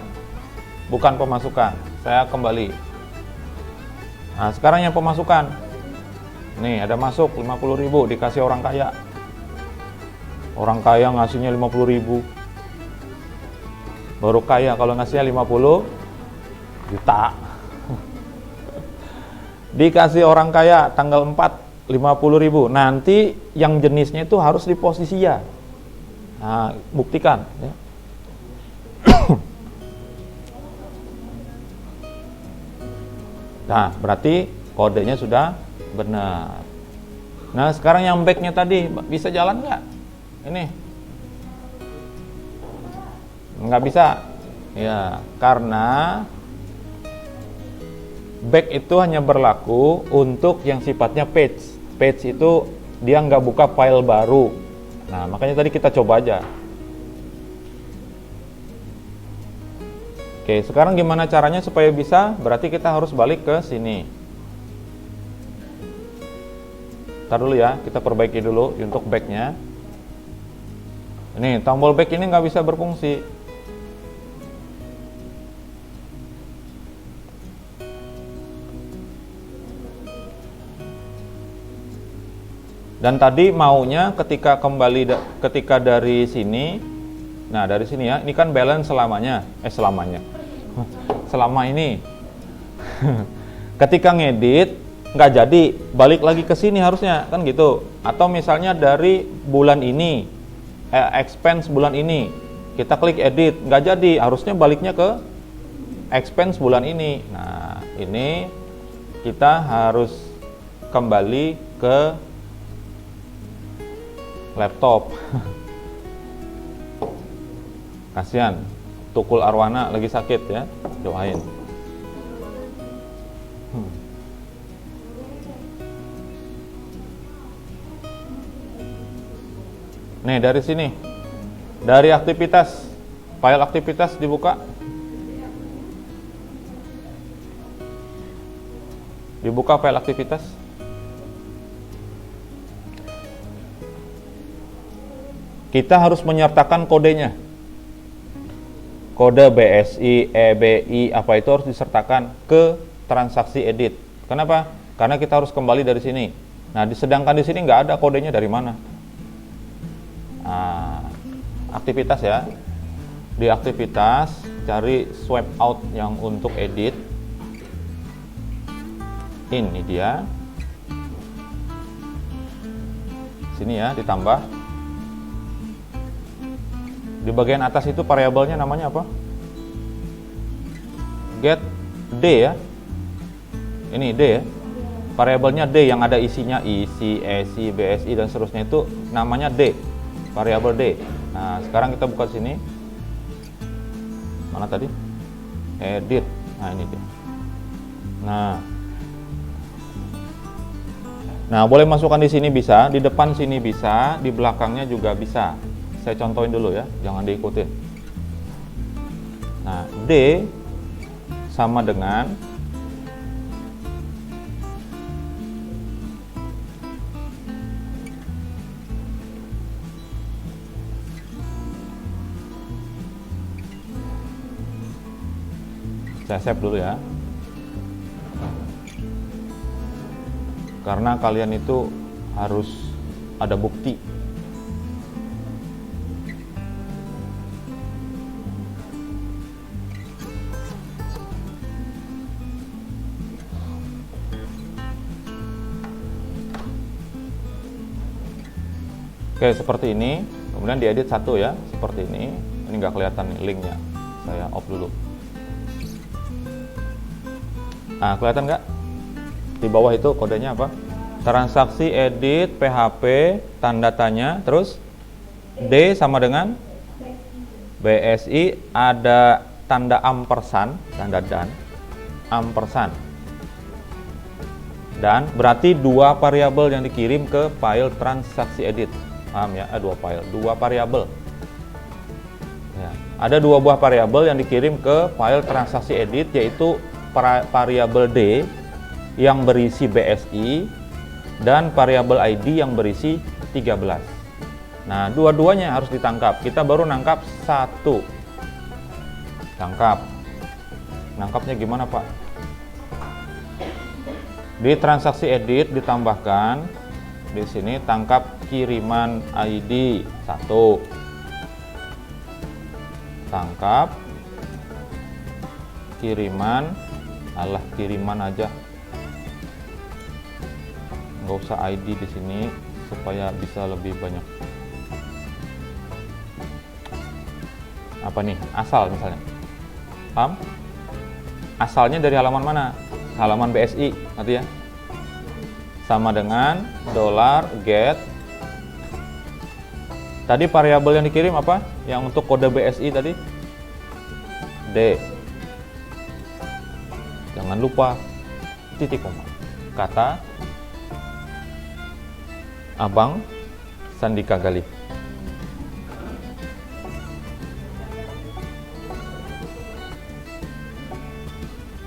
Speaker 1: pemasukan. Saya kembali. Nah, sekarang yang pemasukan. Nih, ada masuk 50.000 dikasih orang kaya. Orang kaya ngasihnya 50.000. Baru kaya kalau ngasihnya 50 juta. Dikasih orang kaya tanggal 4 50.000. Nanti yang jenisnya itu harus di posisi ya. Nah, buktikan ya. Nah, berarti kodenya sudah benar. Nah, sekarang yang backnya tadi bisa jalan nggak? Ini nggak bisa. Ya, karena back itu hanya berlaku untuk yang sifatnya page. Page itu dia nggak buka file baru. Nah, makanya tadi kita coba aja. Oke, sekarang gimana caranya supaya bisa? Berarti kita harus balik ke sini. Ntar dulu ya, kita perbaiki dulu untuk backnya. Ini tombol back ini nggak bisa berfungsi. Dan tadi maunya ketika ketika dari sini, nah dari sini ya, ini kan balance selamanya, selama ini. Ketika ngedit nggak jadi, balik lagi ke sini harusnya kan gitu. Atau misalnya dari bulan ini, expense bulan ini, kita klik edit, nggak jadi, harusnya baliknya ke expense bulan ini. Nah, ini kita harus kembali ke laptop. Kasihan, Tukul Arwana lagi sakit ya, doain. Nih dari sini, dari aktivitas, file aktivitas dibuka. Dibuka file aktivitas. Kita harus menyertakan kodenya. Kode BSI, EBI, apa itu harus disertakan ke transaksi edit. Kenapa? Karena kita harus kembali dari sini. Nah, sedangkan di sini nggak ada kodenya dari mana. Nah, aktivitas ya. Di aktivitas, cari swipe out yang untuk edit. Ini dia. Sini ya, ditambah. Di bagian atas itu variabelnya namanya apa? Get D ya. Ini D ya. Variabelnya D yang ada isinya isi, ESI, BSI dan seterusnya itu namanya D. Variabel D. Nah, sekarang kita buka sini. Mana tadi? Edit. Nah, ini dia. Nah, boleh masukkan di sini bisa, di depan sini bisa, di belakangnya juga bisa. Saya contohin dulu ya, jangan diikutin. Nah, D sama dengan saya save dulu ya. Karena kalian itu harus ada bukti. Oke, seperti ini. Kemudian diedit satu ya, seperti ini. Ini nggak kelihatan nih linknya. Saya off dulu. Nah, kelihatan nggak? Di bawah itu kodenya apa? Transaksi edit PHP tanda tanya, terus D sama dengan BSI, ada tanda ampersand, tanda dan ampersand. Dan berarti dua variabel yang dikirim ke file transaksi edit. Paham ya? Dua variabel. Ya. Ada dua buah variabel yang dikirim ke file transaksi edit, yaitu variabel D yang berisi BSI dan variabel ID yang berisi 13. Nah, dua-duanya harus ditangkap. Kita baru nangkap satu. Tangkap. Nangkapnya gimana, Pak? Di transaksi edit ditambahkan di sini tangkap kiriman ID 1. Tangkap kiriman, kiriman aja. Nggak usah ID di sini supaya bisa lebih banyak. Apa nih? Asal misalnya. Paham? Asalnya dari halaman mana? Halaman BSI, nanti ya. Sama dengan $get. Tadi variabel yang dikirim apa? Yang untuk kode BSI tadi? D. Jangan lupa titik koma. Kata Abang Sandika Gali.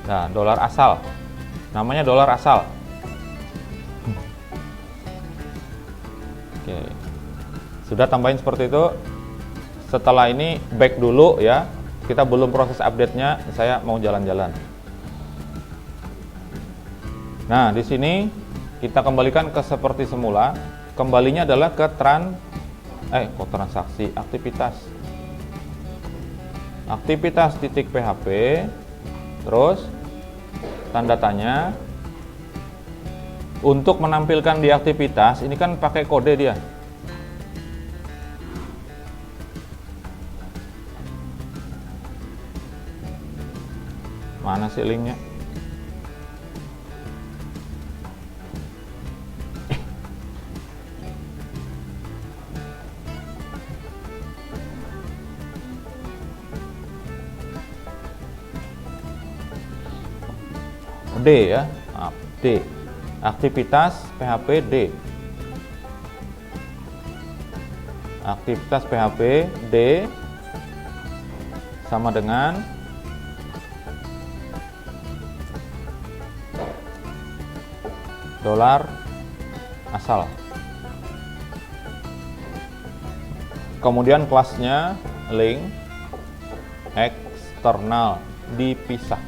Speaker 1: Nah, dolar asal. Namanya dolar asal. Oke. Sudah tambahin seperti itu. Setelah ini back dulu ya. Kita belum proses update-nya, saya mau jalan-jalan. Nah, di sini kita kembalikan ke seperti semula. Kembalinya adalah ke transaksi, aktivitas. Aktivitas titik PHP. Terus tanda tanya. Untuk menampilkan di aktivitas, ini kan pakai kode dia. Mana sih linknya? D ya, D. Aktivitas PHP D. Aktivitas PHP D sama dengan dolar asal. Kemudian kelasnya link eksternal dipisah.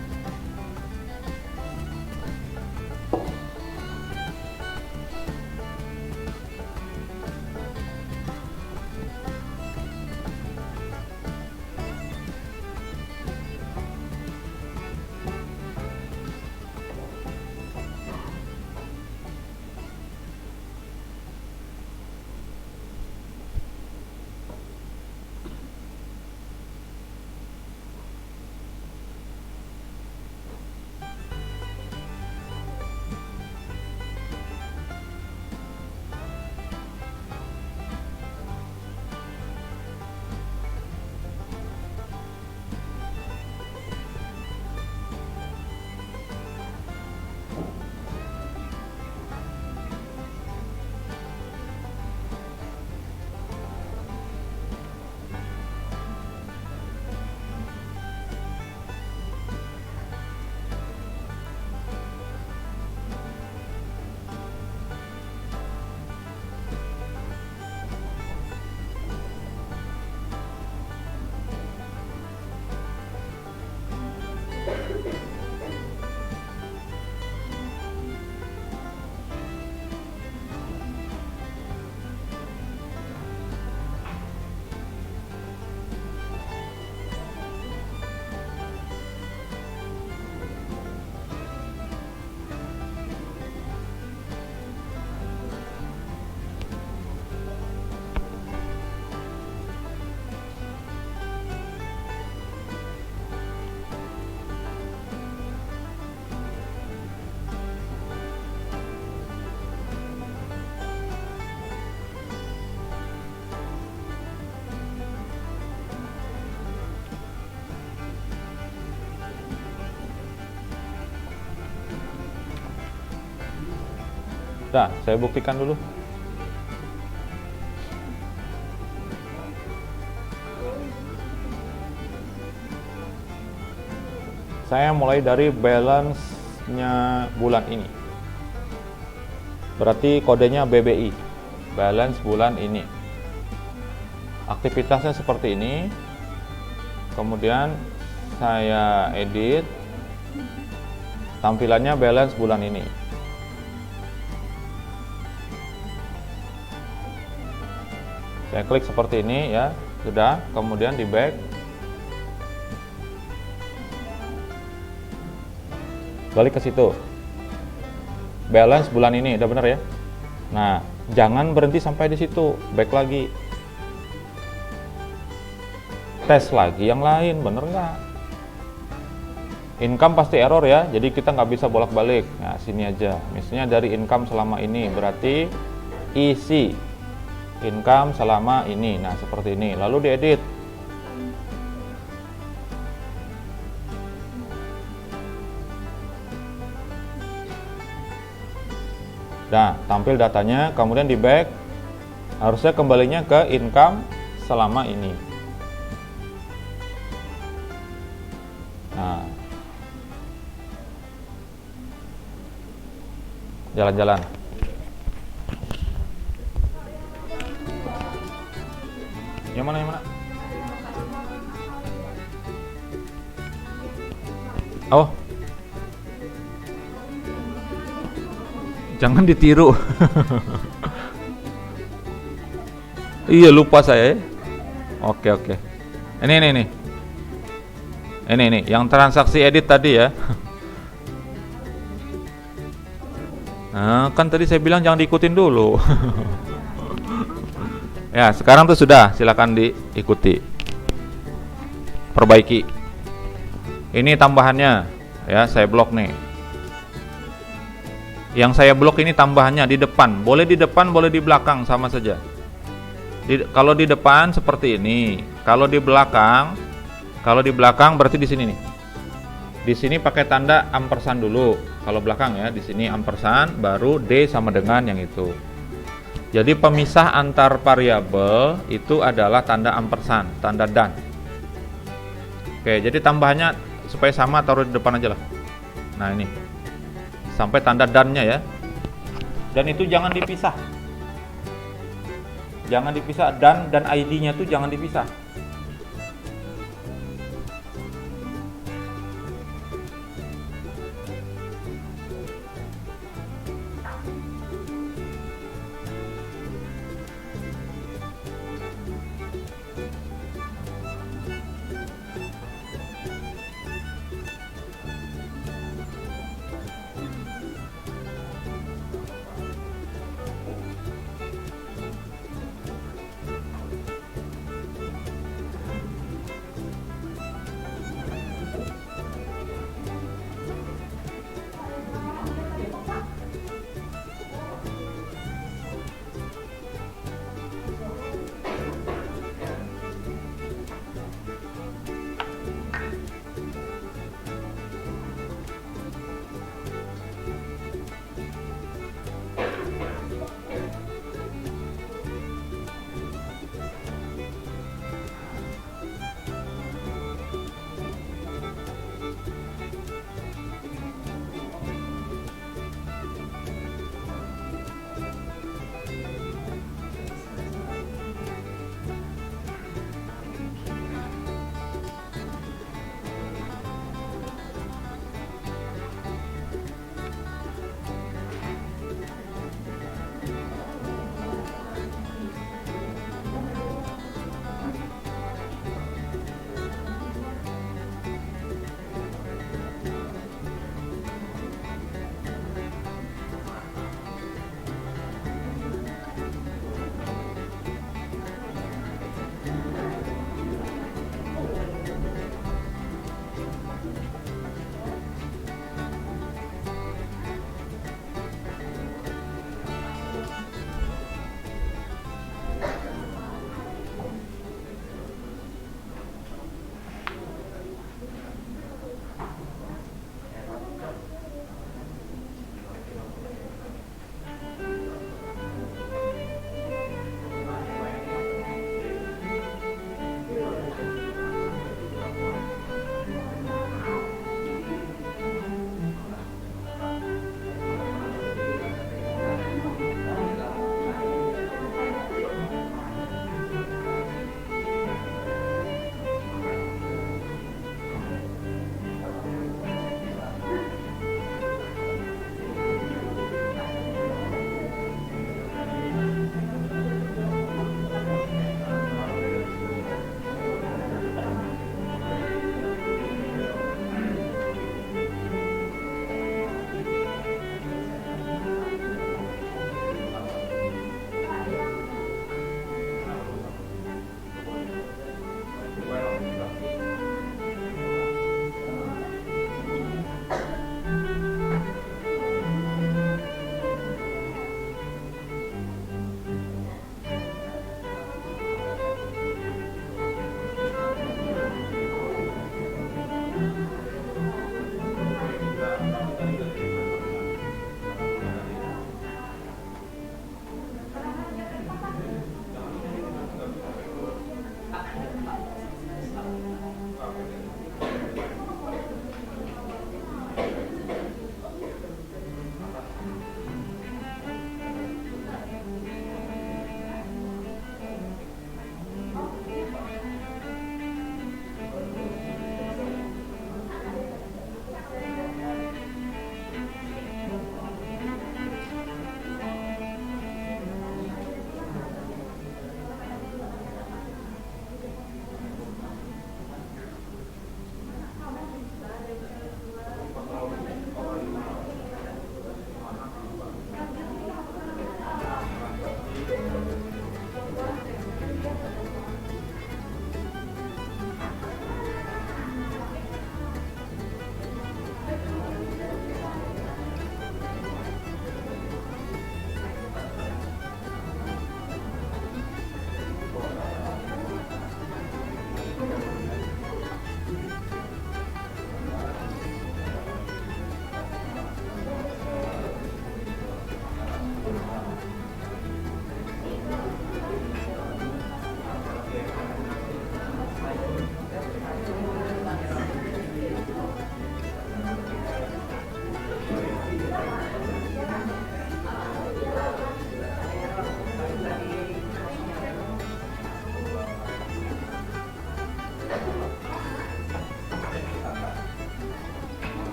Speaker 1: Nah, saya buktikan dulu. Saya mulai dari balance-nya bulan ini. Berarti kodenya BBI, balance bulan ini. Aktivitasnya seperti ini. Kemudian saya edit. Tampilannya balance bulan ini. Saya klik seperti ini ya, sudah. Kemudian di back, balik ke situ. Balance bulan ini, udah bener ya. Nah, jangan berhenti sampai di situ, back lagi. Tes lagi yang lain, bener nggak? Income pasti error ya, jadi kita nggak bisa bolak-balik. Nah, sini aja. Misalnya dari income selama ini, berarti isi income selama ini. Nah, seperti ini. Lalu diedit. Nah, tampil datanya, kemudian di back. Harusnya kembalinya ke income selama ini. Nah, jalan-jalan. Yang mana, yang mana? Oh, jangan ditiru. Iya, lupa saya. Oke. Ini. Ini, yang transaksi edit tadi ya. Nah, kan tadi saya bilang jangan diikutin dulu. Ya, sekarang tuh sudah, silakan diikuti. Perbaiki. Ini tambahannya. Ya, saya blok nih. Yang saya blok ini tambahannya di depan. Boleh di depan, boleh di belakang, sama saja. Kalau di depan seperti ini. Kalau di belakang berarti di sini nih. Di sini pakai tanda ampersand dulu. Kalau belakang ya, di sini ampersand, baru D sama dengan yang itu. Jadi pemisah antar variabel itu adalah tanda ampersand, tanda dan. Oke, jadi tambahannya supaya sama taruh di depan aja lah. Nah ini, sampai tanda dan-nya ya. Dan itu jangan dipisah. Jangan dipisah, dan ID-nya tuh jangan dipisah.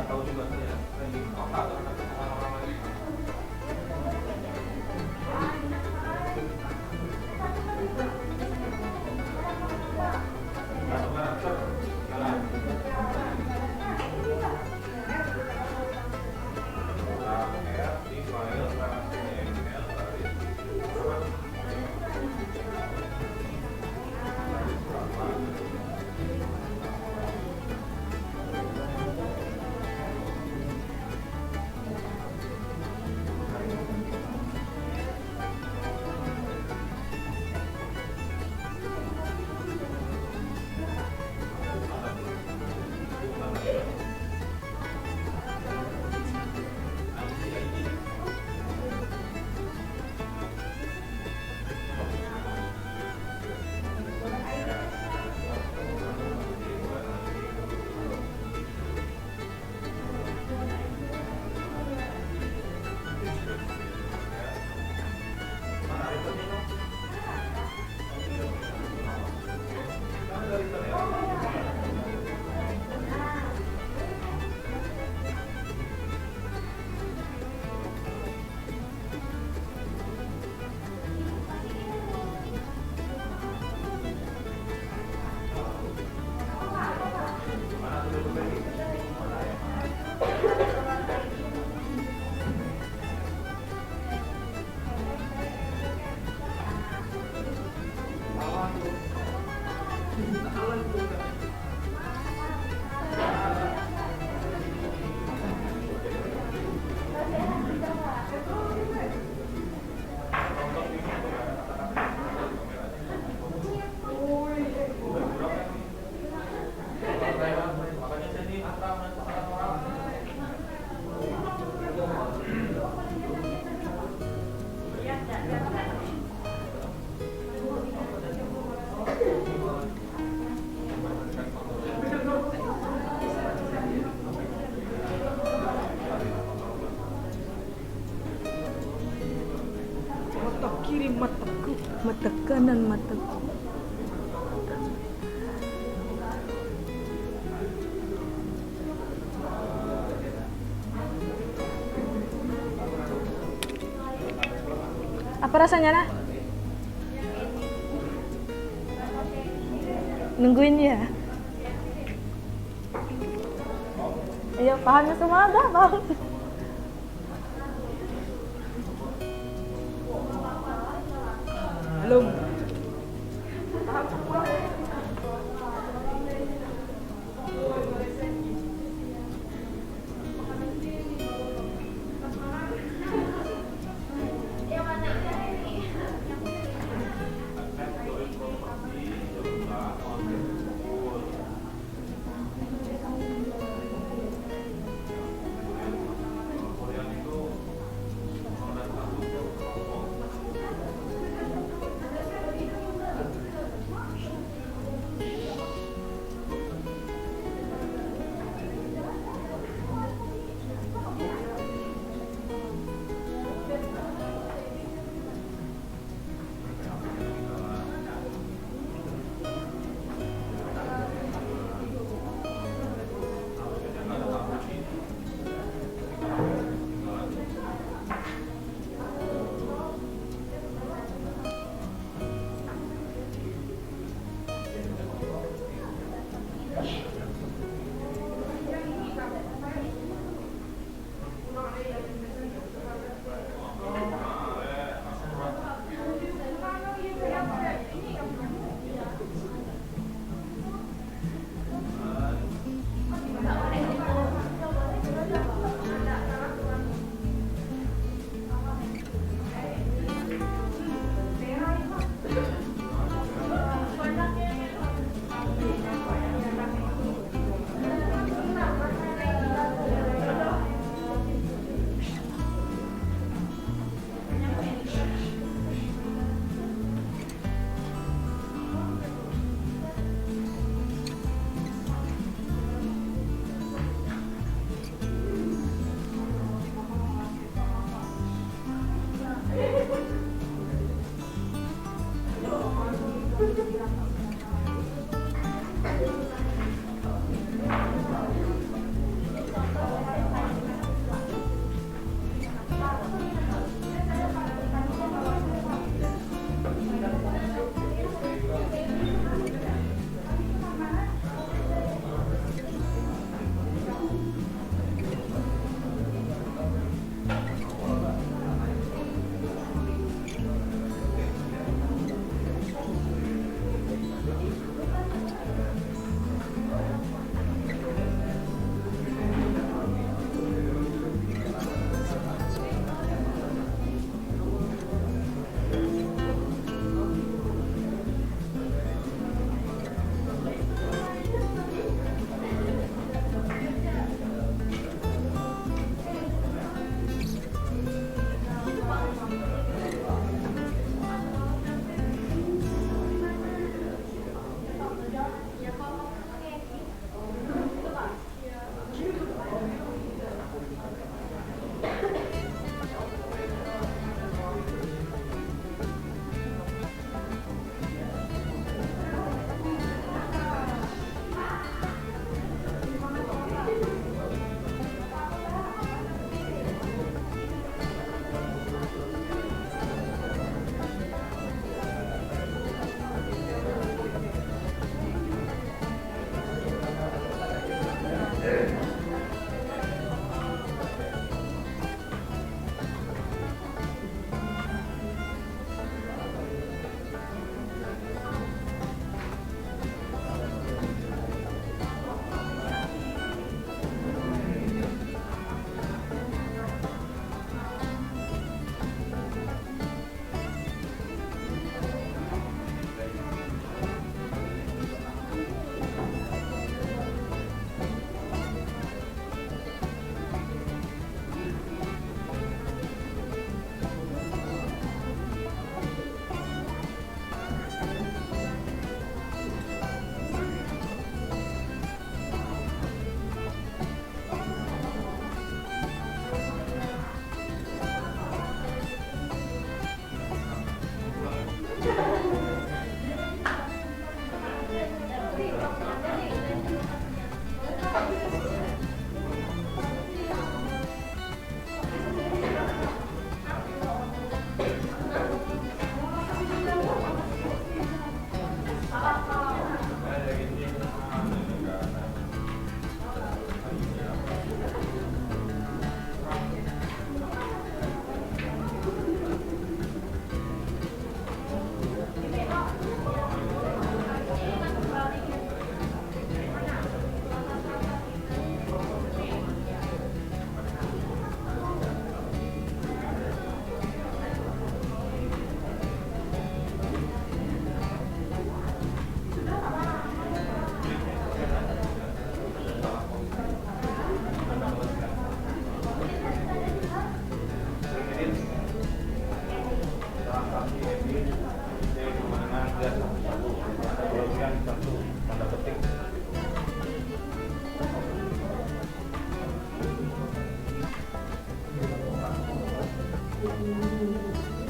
Speaker 1: nggak tahu juga saya di kota atau orang-orang lagi.
Speaker 2: Mata kiri mataku, mata kanan mataku. Apa rasanya, Nah? Nungguin ya? Iya, pahamnya semua ada, Bang. Belum.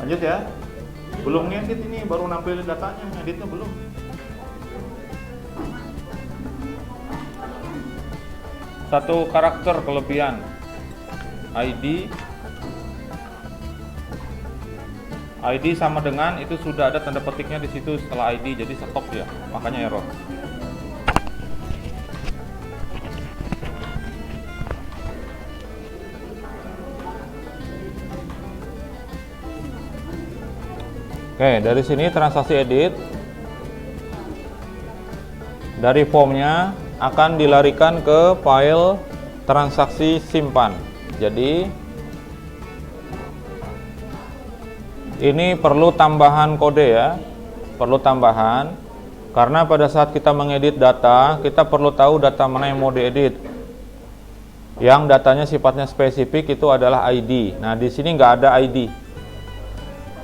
Speaker 1: Lanjut ya. Belum ngedit ini, baru nampilin datanya, ngeditnya belum. Satu karakter kelebihan ID sama dengan itu sudah ada tanda petiknya di situ setelah ID, jadi stop ya, makanya error. Oke, dari sini transaksi edit. Dari formnya akan dilarikan ke file transaksi simpan. Jadi ini perlu tambahan kode ya. Perlu tambahan karena pada saat kita mengedit data, kita perlu tahu data mana yang mau diedit. Yang datanya sifatnya spesifik itu adalah ID. Nah, di sini nggak ada ID.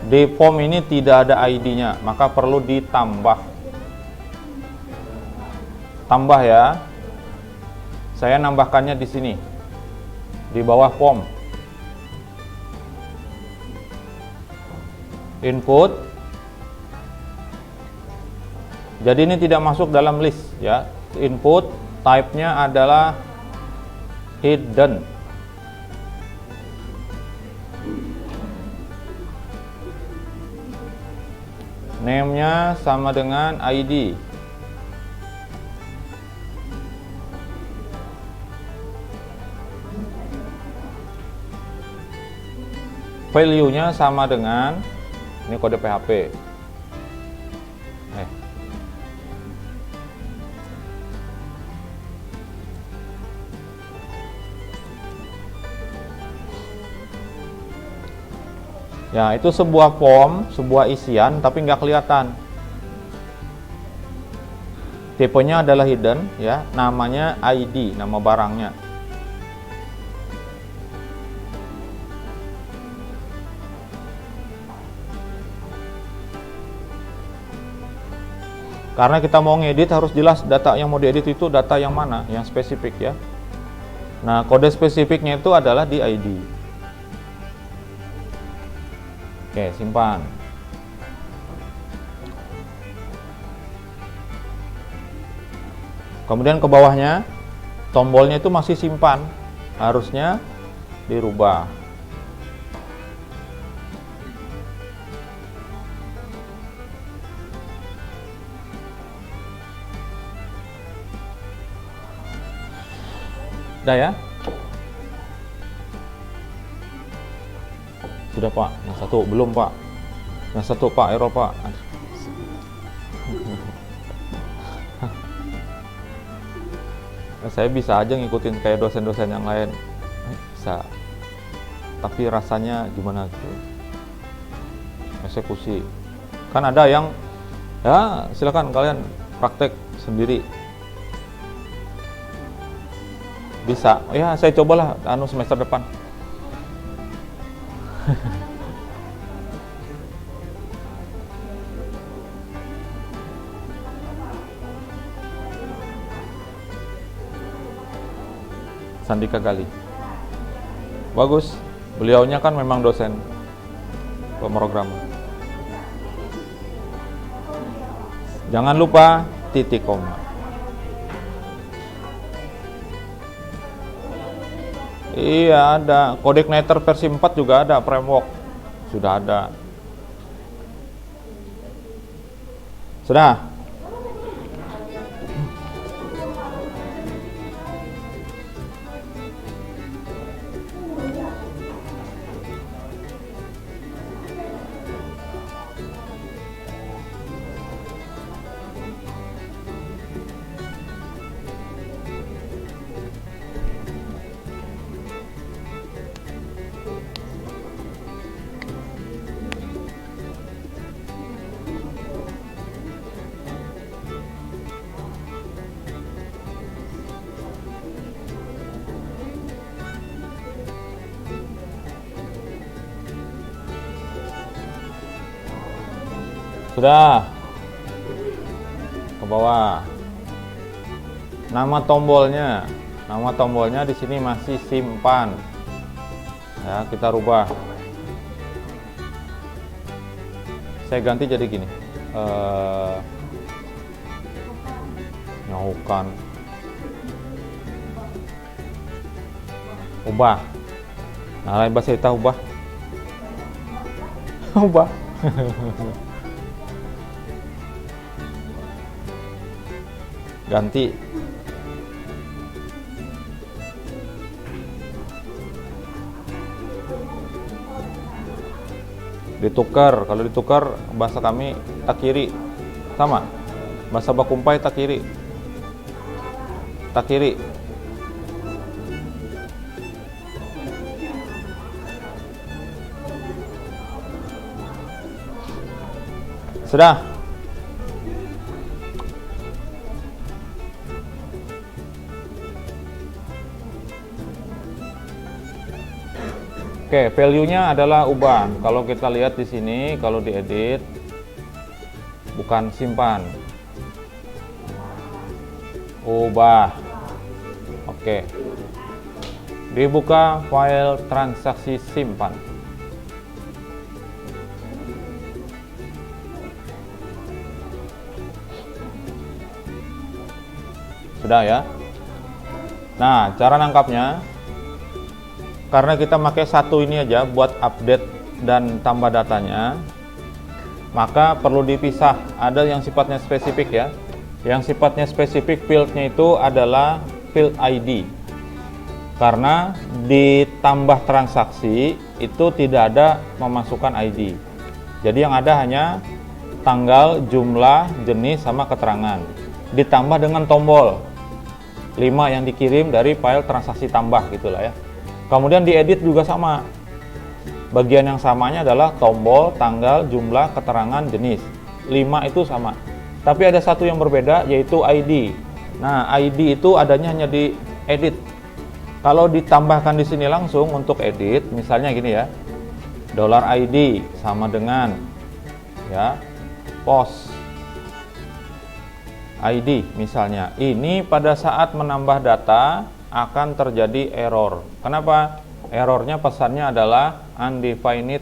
Speaker 1: Di form ini tidak ada ID-nya, maka perlu ditambah. Tambah ya. Saya nambahkannya di sini. Di bawah form. Input. Jadi ini tidak masuk dalam list ya. Input type-nya adalah hidden. Name-nya sama dengan ID. Value-nya sama dengan ini kode PHP. Ya, itu sebuah form, sebuah isian, tapi nggak kelihatan. Tipenya adalah hidden, ya. Namanya ID, nama barangnya. Karena kita mau ngedit harus jelas data yang mau diedit itu data yang mana, yang spesifik ya. Nah, kode spesifiknya itu adalah di ID. Oke, simpan. Kemudian ke bawahnya, tombolnya itu masih simpan. Harusnya dirubah. Udah ya? Sudah Pak, yang satu belum Pak. Yang satu Pak, error Pak. Saya bisa aja ngikutin kayak dosen-dosen yang lain, bisa. Tapi rasanya gimana gitu? Eksekusi. Kan ada yang, ya silakan kalian praktek sendiri. Bisa, ya saya cobalah semester depan. Sandika Gali. Bagus. Beliaunya kan memang dosen pemrograman. Jangan lupa titik koma. Iya ada. CodeIgniter versi 4 juga ada, framework. Sudah ada. Sudah. Sudah. Ke bawah. Nama tombolnya di sini masih simpan. Ya, kita rubah. Saya ganti jadi gini. Nyahukan. Ubah. Nah, lain bahasa kita ubah. Ubah. Ganti. Ditukar, kalau ditukar bahasa kami tak kiri. Sama. Bahasa Bakumpai tak kiri. Tak kiri. Sudah. Oke, value-nya adalah ubah. Kalau kita lihat di sini, kalau diedit bukan simpan. Ubah. Oke. Dibuka file transaksi simpan. Sudah ya. Nah, cara nangkapnya, karena kita pakai satu ini aja buat update dan tambah datanya, maka perlu dipisah. Ada yang sifatnya spesifik ya. Yang sifatnya spesifik fieldnya itu adalah field ID. Karena ditambah transaksi itu tidak ada memasukkan ID. Jadi yang ada hanya tanggal, jumlah, jenis, sama keterangan. Ditambah dengan tombol 5 yang dikirim dari file transaksi tambah gitulah ya. Kemudian diedit juga sama. Bagian yang samanya adalah tombol, tanggal, jumlah, keterangan, jenis. 5 itu sama. Tapi ada satu yang berbeda, yaitu ID. Nah, ID itu adanya hanya di edit. Kalau ditambahkan di sini langsung untuk edit, misalnya gini ya. $ID sama dengan ya, post ID misalnya. Ini pada saat menambah data akan terjadi error. Kenapa? Errornya pesannya adalah undefined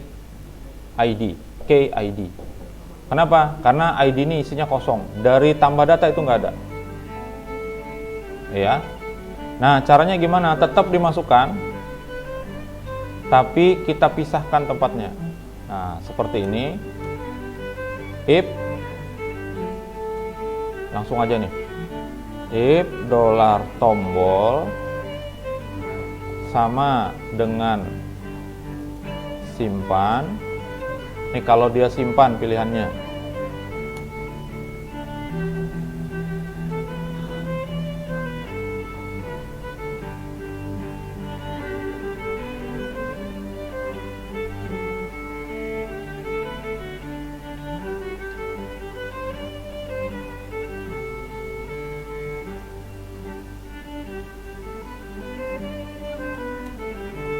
Speaker 1: ID, KID. Kenapa? Karena ID ini isinya kosong. Dari tambah data itu nggak ada. Ya. Nah, caranya gimana? Tetap dimasukkan, tapi kita pisahkan tempatnya. Nah, seperti ini. If, langsung aja nih. If $tombol sama dengan simpan. Nih kalau dia simpan pilihannya.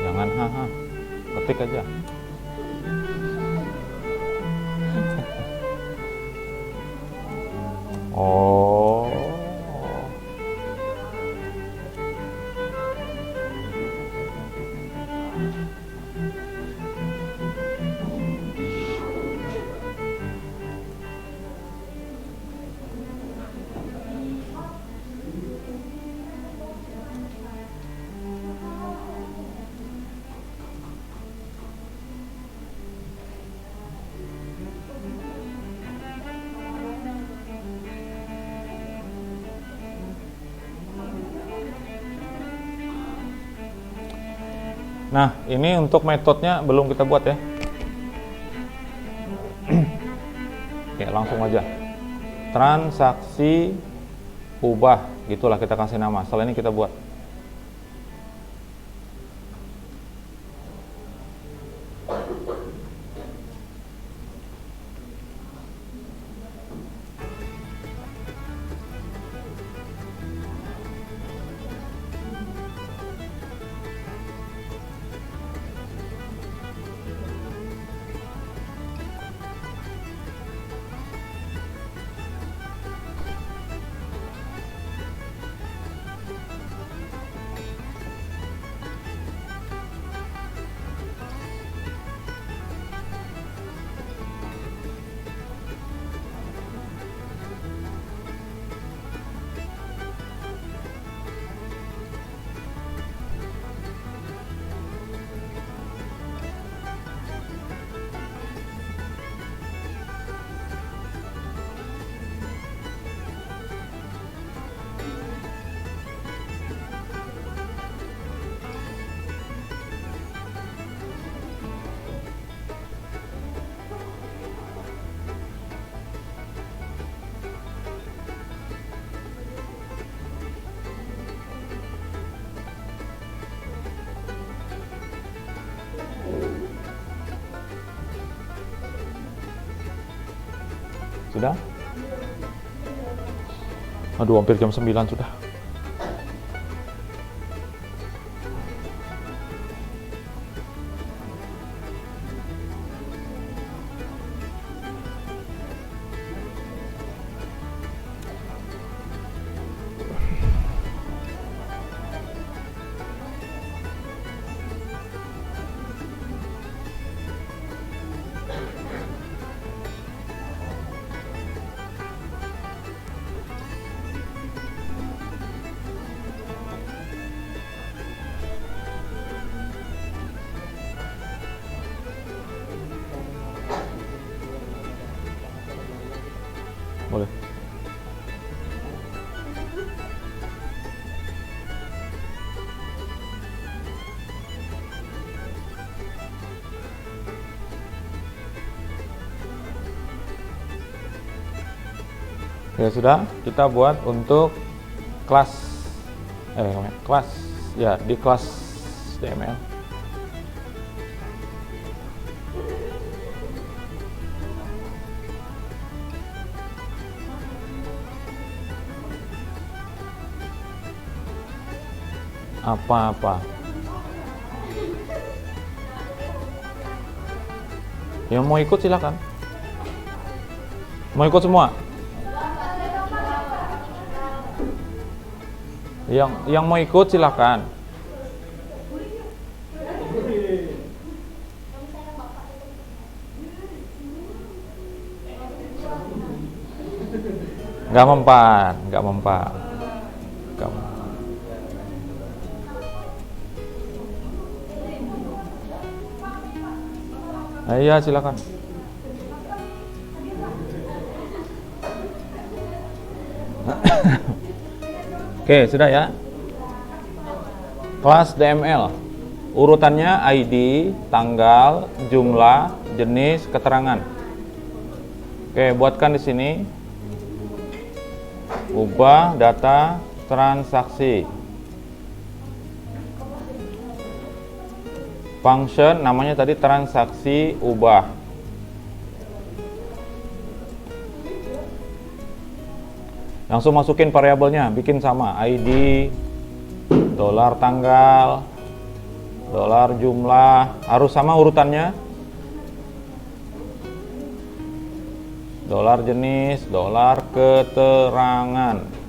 Speaker 1: Jangan haha, ketik aja. Oh. Nah, ini untuk metodenya belum kita buat ya. Oke, langsung aja. Transaksi ubah, gitulah kita kasih nama. Setelah ini kita buat. Sudah? Aduh, hampir jam 9 sudah. Boleh. Ya sudah, kita buat untuk kelas ya, di kelas HTML. Apa-apa. Yang mau ikut silakan. Mau ikut semua? Yang mau ikut silakan. Nggak mempan, nggak mempan. Nggak mempan. Iya, silakan. Oke, sudah ya. Kelas DML. Urutannya ID, tanggal, jumlah, jenis, keterangan. Oke, buatkan di sini. Ubah data transaksi. Function namanya tadi transaksi ubah. Langsung masukin variabelnya, bikin sama ID, dolar tanggal, dolar jumlah, harus sama urutannya. Dolar jenis, dolar keterangan.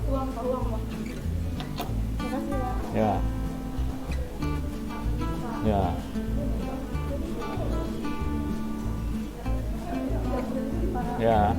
Speaker 2: Uang, Bang. Makasih, Bang.
Speaker 1: Ya. Ya. Ya.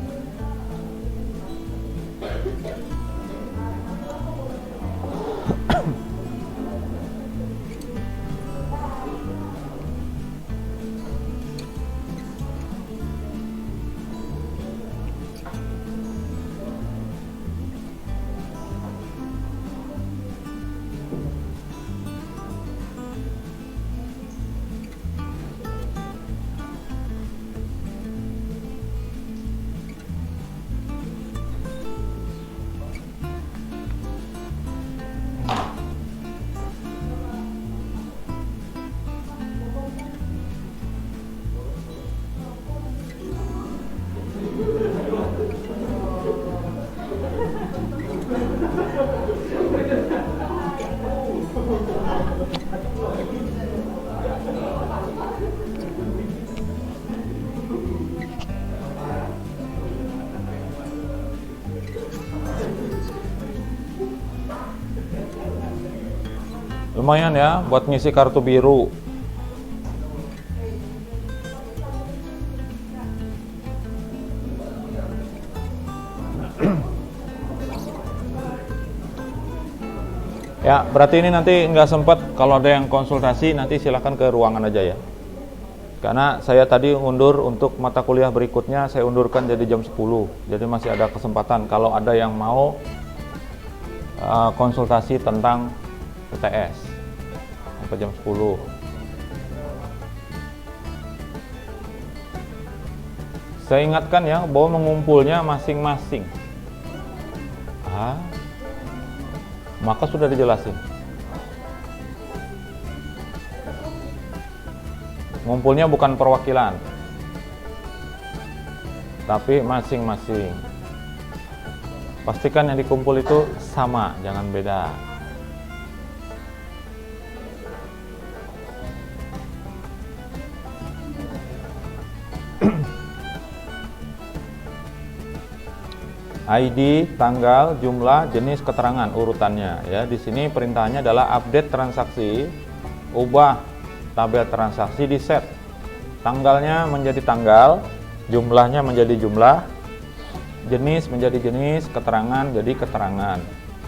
Speaker 1: Lumayan ya buat ngisi kartu biru. Ya, berarti ini nanti nggak sempat. Kalau ada yang konsultasi nanti silahkan ke ruangan aja ya. Karena saya tadi undur untuk mata kuliah berikutnya, saya undurkan jadi jam 10. Jadi masih ada kesempatan kalau ada yang mau konsultasi tentang UTS sampai jam 10. Saya ingatkan ya bahwa mengumpulnya masing-masing. Maka sudah dijelasin. Ngumpulnya bukan perwakilan, tapi masing-masing. Pastikan yang dikumpul itu sama, jangan beda. ID, tanggal, jumlah, jenis, keterangan urutannya ya. Di sini perintahnya adalah update transaksi, ubah tabel transaksi di set. Tanggalnya menjadi tanggal, jumlahnya menjadi jumlah, jenis menjadi jenis, keterangan jadi keterangan.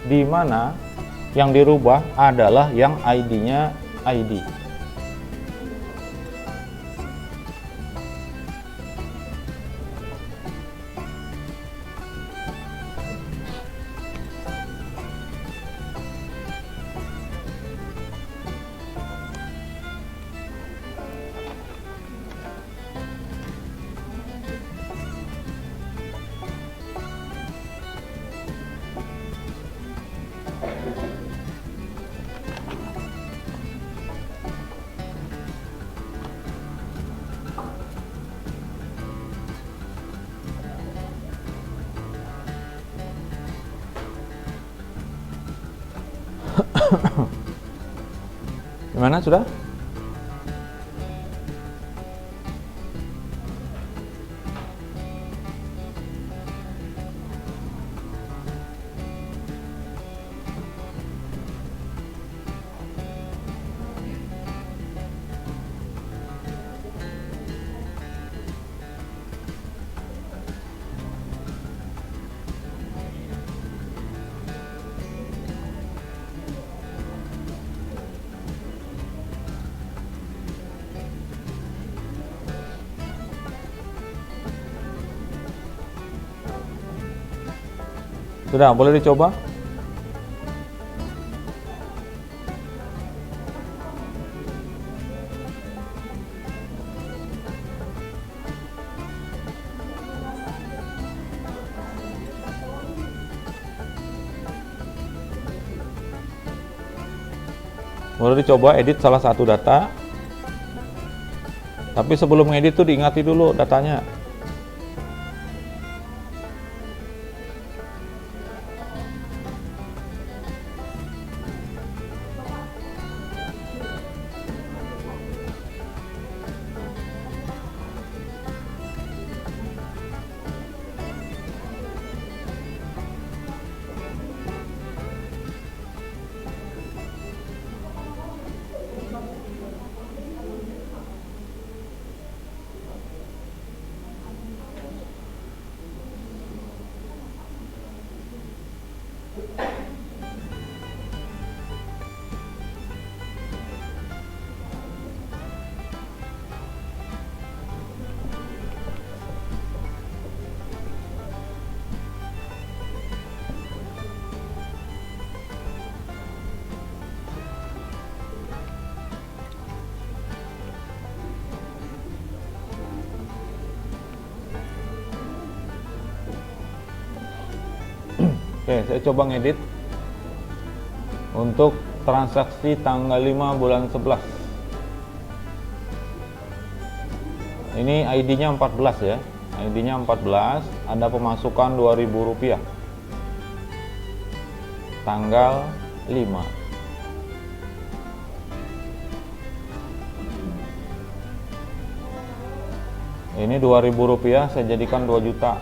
Speaker 1: Di mana yang dirubah adalah yang ID-nya ID. Gimana sudah? Sudah, boleh dicoba? Boleh dicoba edit salah satu data. Tapi sebelum ngedit tuh diingati dulu datanya. Oke, saya coba ngedit untuk transaksi tanggal 5 bulan 11. Ini ID-nya 14 ya. ID-nya 14, ada pemasukan Rp2.000. Tanggal 5. Ini Rp2.000 saya jadikan 2 juta.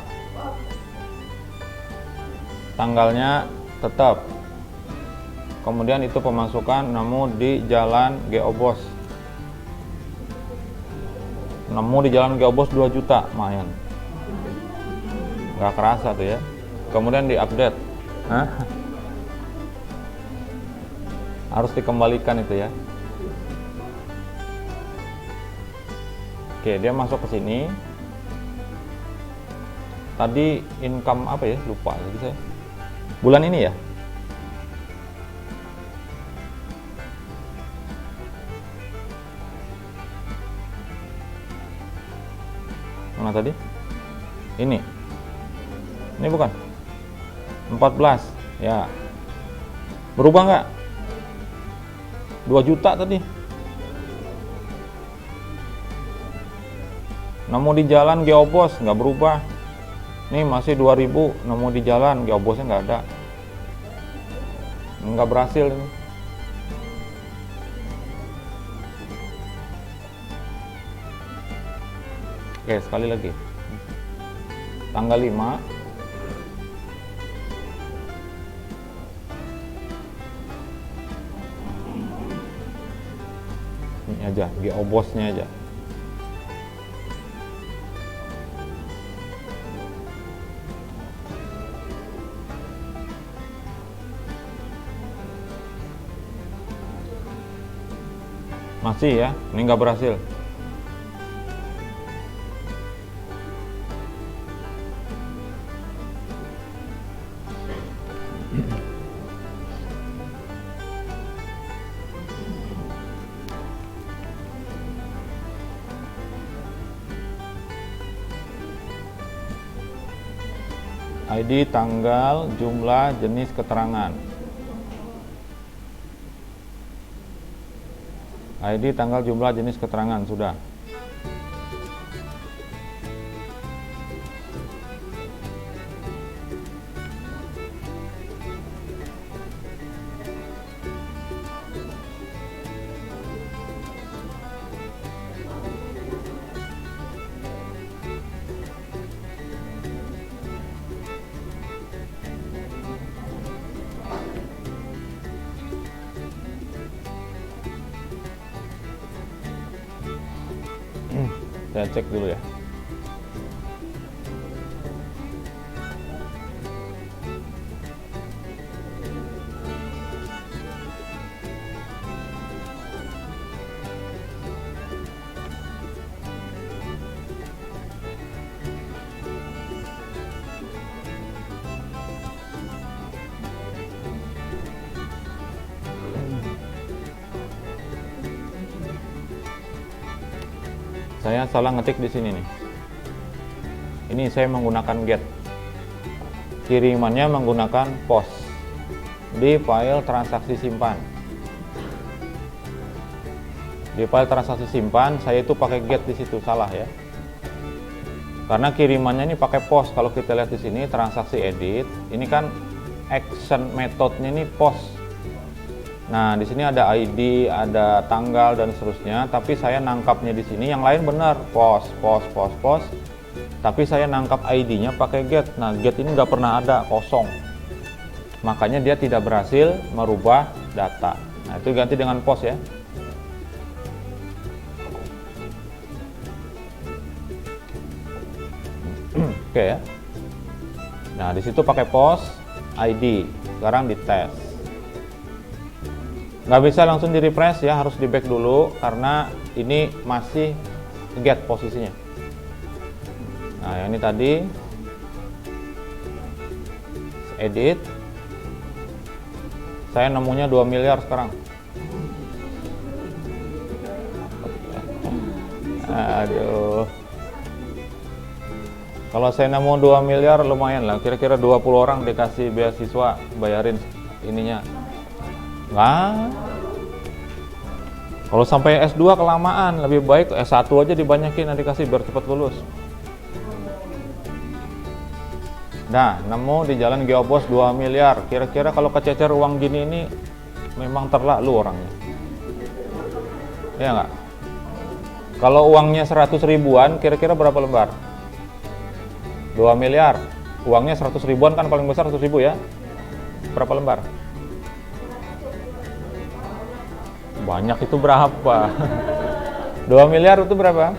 Speaker 1: Tanggalnya tetap. Kemudian itu pemasukan nemu di Jalan Geobos. Nemu di Jalan Geobos 2 juta, lumayan. Nggak kerasa tuh ya. Kemudian diupdate. Hah? Harus dikembalikan itu ya. Oke, dia masuk ke sini. Tadi income apa ya? Lupa lagi saya. Bulan ini ya? Mana tadi? Ini. Ini bukan? 14. Ya. Berubah nggak? 2 juta tadi. Nemu di Jalan Geobos nggak berubah. Nih masih 2.000, nemu di jalan, Geobosnya nggak ada. Nggak berhasil ini. Oke, sekali lagi. Tanggal 5. Ini aja, Geobosnya aja. Masih ya, ini nggak berhasil. ID, tanggal, jumlah, jenis keterangan. ID, tanggal, jumlah, jenis keterangan sudah. Saya cek dulu ya. Saya salah ngetik di sini nih. Ini saya menggunakan get. Kirimannya menggunakan pos di file transaksi simpan. Di file transaksi simpan saya itu pakai get di situ, salah ya. Karena kirimannya ini pakai pos. Kalau kita lihat di sini transaksi edit, ini kan action methodenya ini pos. Nah, di sini ada ID, ada tanggal dan seterusnya, tapi saya nangkapnya di sini yang lain benar, pos. Tapi saya nangkap ID-nya pakai get. Nah, get ini nggak pernah ada, kosong. Makanya dia tidak berhasil merubah data. Nah, itu ganti dengan pos ya. Oke ya. Nah, di situ pakai pos, ID. Sekarang dites. Nggak bisa langsung di refresh ya, harus di back dulu karena ini masih get posisinya. Nah, yang ini tadi edit, saya nemunya 2 miliar sekarang. Aduh, kalau saya nemu 2 miliar lumayan lah, kira-kira 20 orang dikasih beasiswa bayarin ininya. Nggak. Kalau sampai S2 kelamaan, lebih baik S1 aja dibanyakin, nanti kasih biar cepat lulus. Nah, nemu di jalan Geobos 2 miliar. Kira-kira kalau kececer uang gini ini memang terlalu orangnya. Iya nggak? Kalau uangnya 100 ribuan, kira-kira berapa lembar? 2 miliar. Uangnya 100 ribuan kan paling besar 100 ribu ya. Berapa lembar? Banyak itu berapa? 2 miliar itu berapa?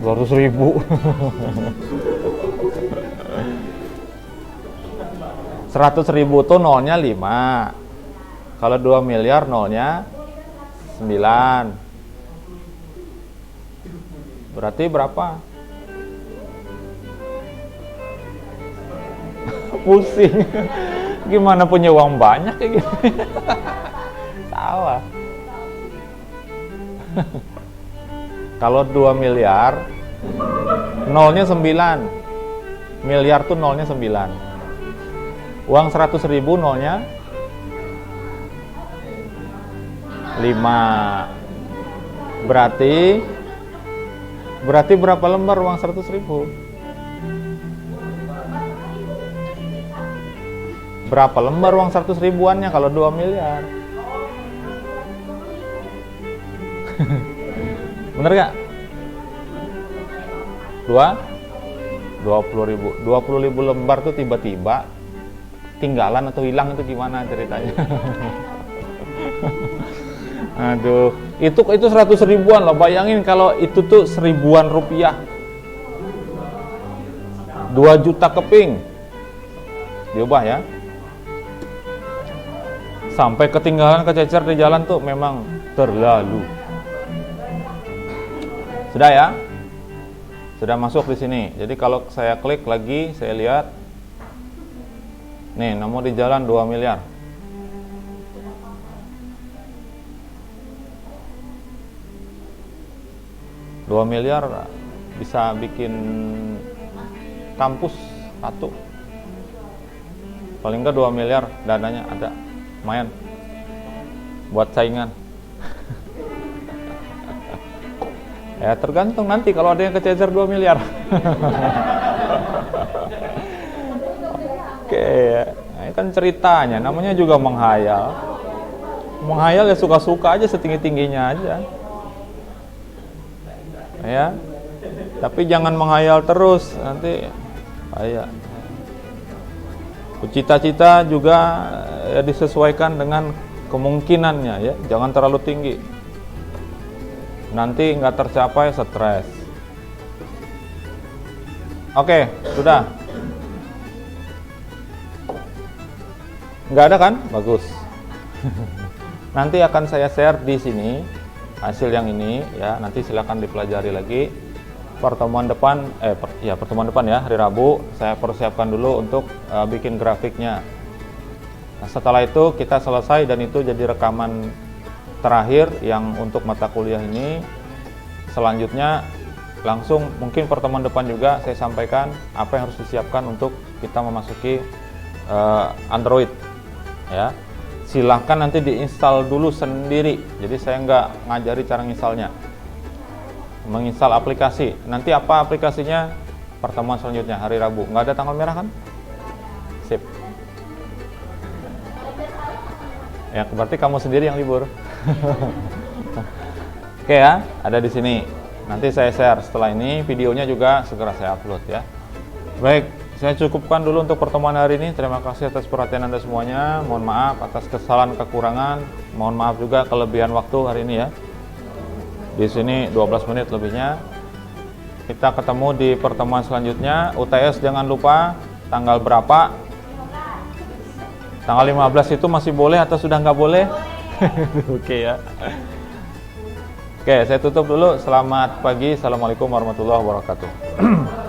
Speaker 1: Rp200.000. 100.000 tuh nolnya 5. Kalau 2 miliar nolnya 9. Berarti berapa? Pusing. Gimana punya uang banyak kayak gitu? Salah. Kalau 2 miliar nolnya 9. Miliar tuh nolnya 9. Uang 100.000 nolnya 5. Berarti berapa lembar uang 100.000? Berapa lembar uang 100 ribuannya kalau 2 miliar? Bener gak? 20.000. 20.000 lembar tuh tiba-tiba tinggalan atau hilang itu gimana ceritanya? Aduh, itu 100 ribuan loh. Bayangin kalau itu tuh 1000-an rupiah, 2 juta keping. Diubah ya. Sampai ketinggalan kececer di jalan tuh memang terlalu. Sudah ya? Sudah masuk di sini. Jadi kalau saya klik lagi, saya lihat. Nih, nemu di jalan 2 miliar. $2 miliar bisa bikin kampus satu. Paling enggak 2 miliar dananya ada. Lumayan buat saingan. Ya tergantung nanti kalau ada yang kececer 2 miliar. Oke ya. Nah, ini kan ceritanya, namanya juga menghayal. Menghayal ya suka-suka aja, setinggi-tingginya aja. Ya, tapi jangan menghayal terus, nanti bahaya. Cita-cita juga disesuaikan dengan kemungkinannya ya, jangan terlalu tinggi. Nanti nggak tercapai, stres. Oke, sudah. Nggak ada kan? Bagus. Nanti akan saya share di sini hasil yang ini ya. Nanti silakan dipelajari lagi. Pertemuan depan, pertemuan depan ya, hari Rabu saya persiapkan dulu untuk bikin grafiknya. Nah, setelah itu kita selesai dan itu jadi rekaman terakhir yang untuk mata kuliah ini. Selanjutnya langsung mungkin pertemuan depan juga saya sampaikan apa yang harus disiapkan untuk kita memasuki Android ya. Silahkan nanti diinstal dulu sendiri, jadi saya nggak ngajari cara nginstalnya. Menginstal aplikasi, nanti apa aplikasinya pertemuan selanjutnya hari Rabu. Nggak ada tanggal merah kan? Sip ya, berarti kamu sendiri yang libur. Oke ya, ada di sini. Nanti saya share setelah ini, videonya juga segera saya upload ya. Baik, saya cukupkan dulu untuk pertemuan hari ini. Terima kasih atas perhatian Anda semuanya. Mohon maaf atas kesalahan kekurangan. Mohon maaf juga kelebihan waktu hari ini ya. Di sini 12 menit lebihnya. Kita ketemu di pertemuan selanjutnya. UTS jangan lupa tanggal berapa? Tanggal 15 itu masih boleh atau sudah nggak boleh? Oke ya. Oke, saya tutup dulu. Selamat pagi. Assalamualaikum warahmatullahi wabarakatuh.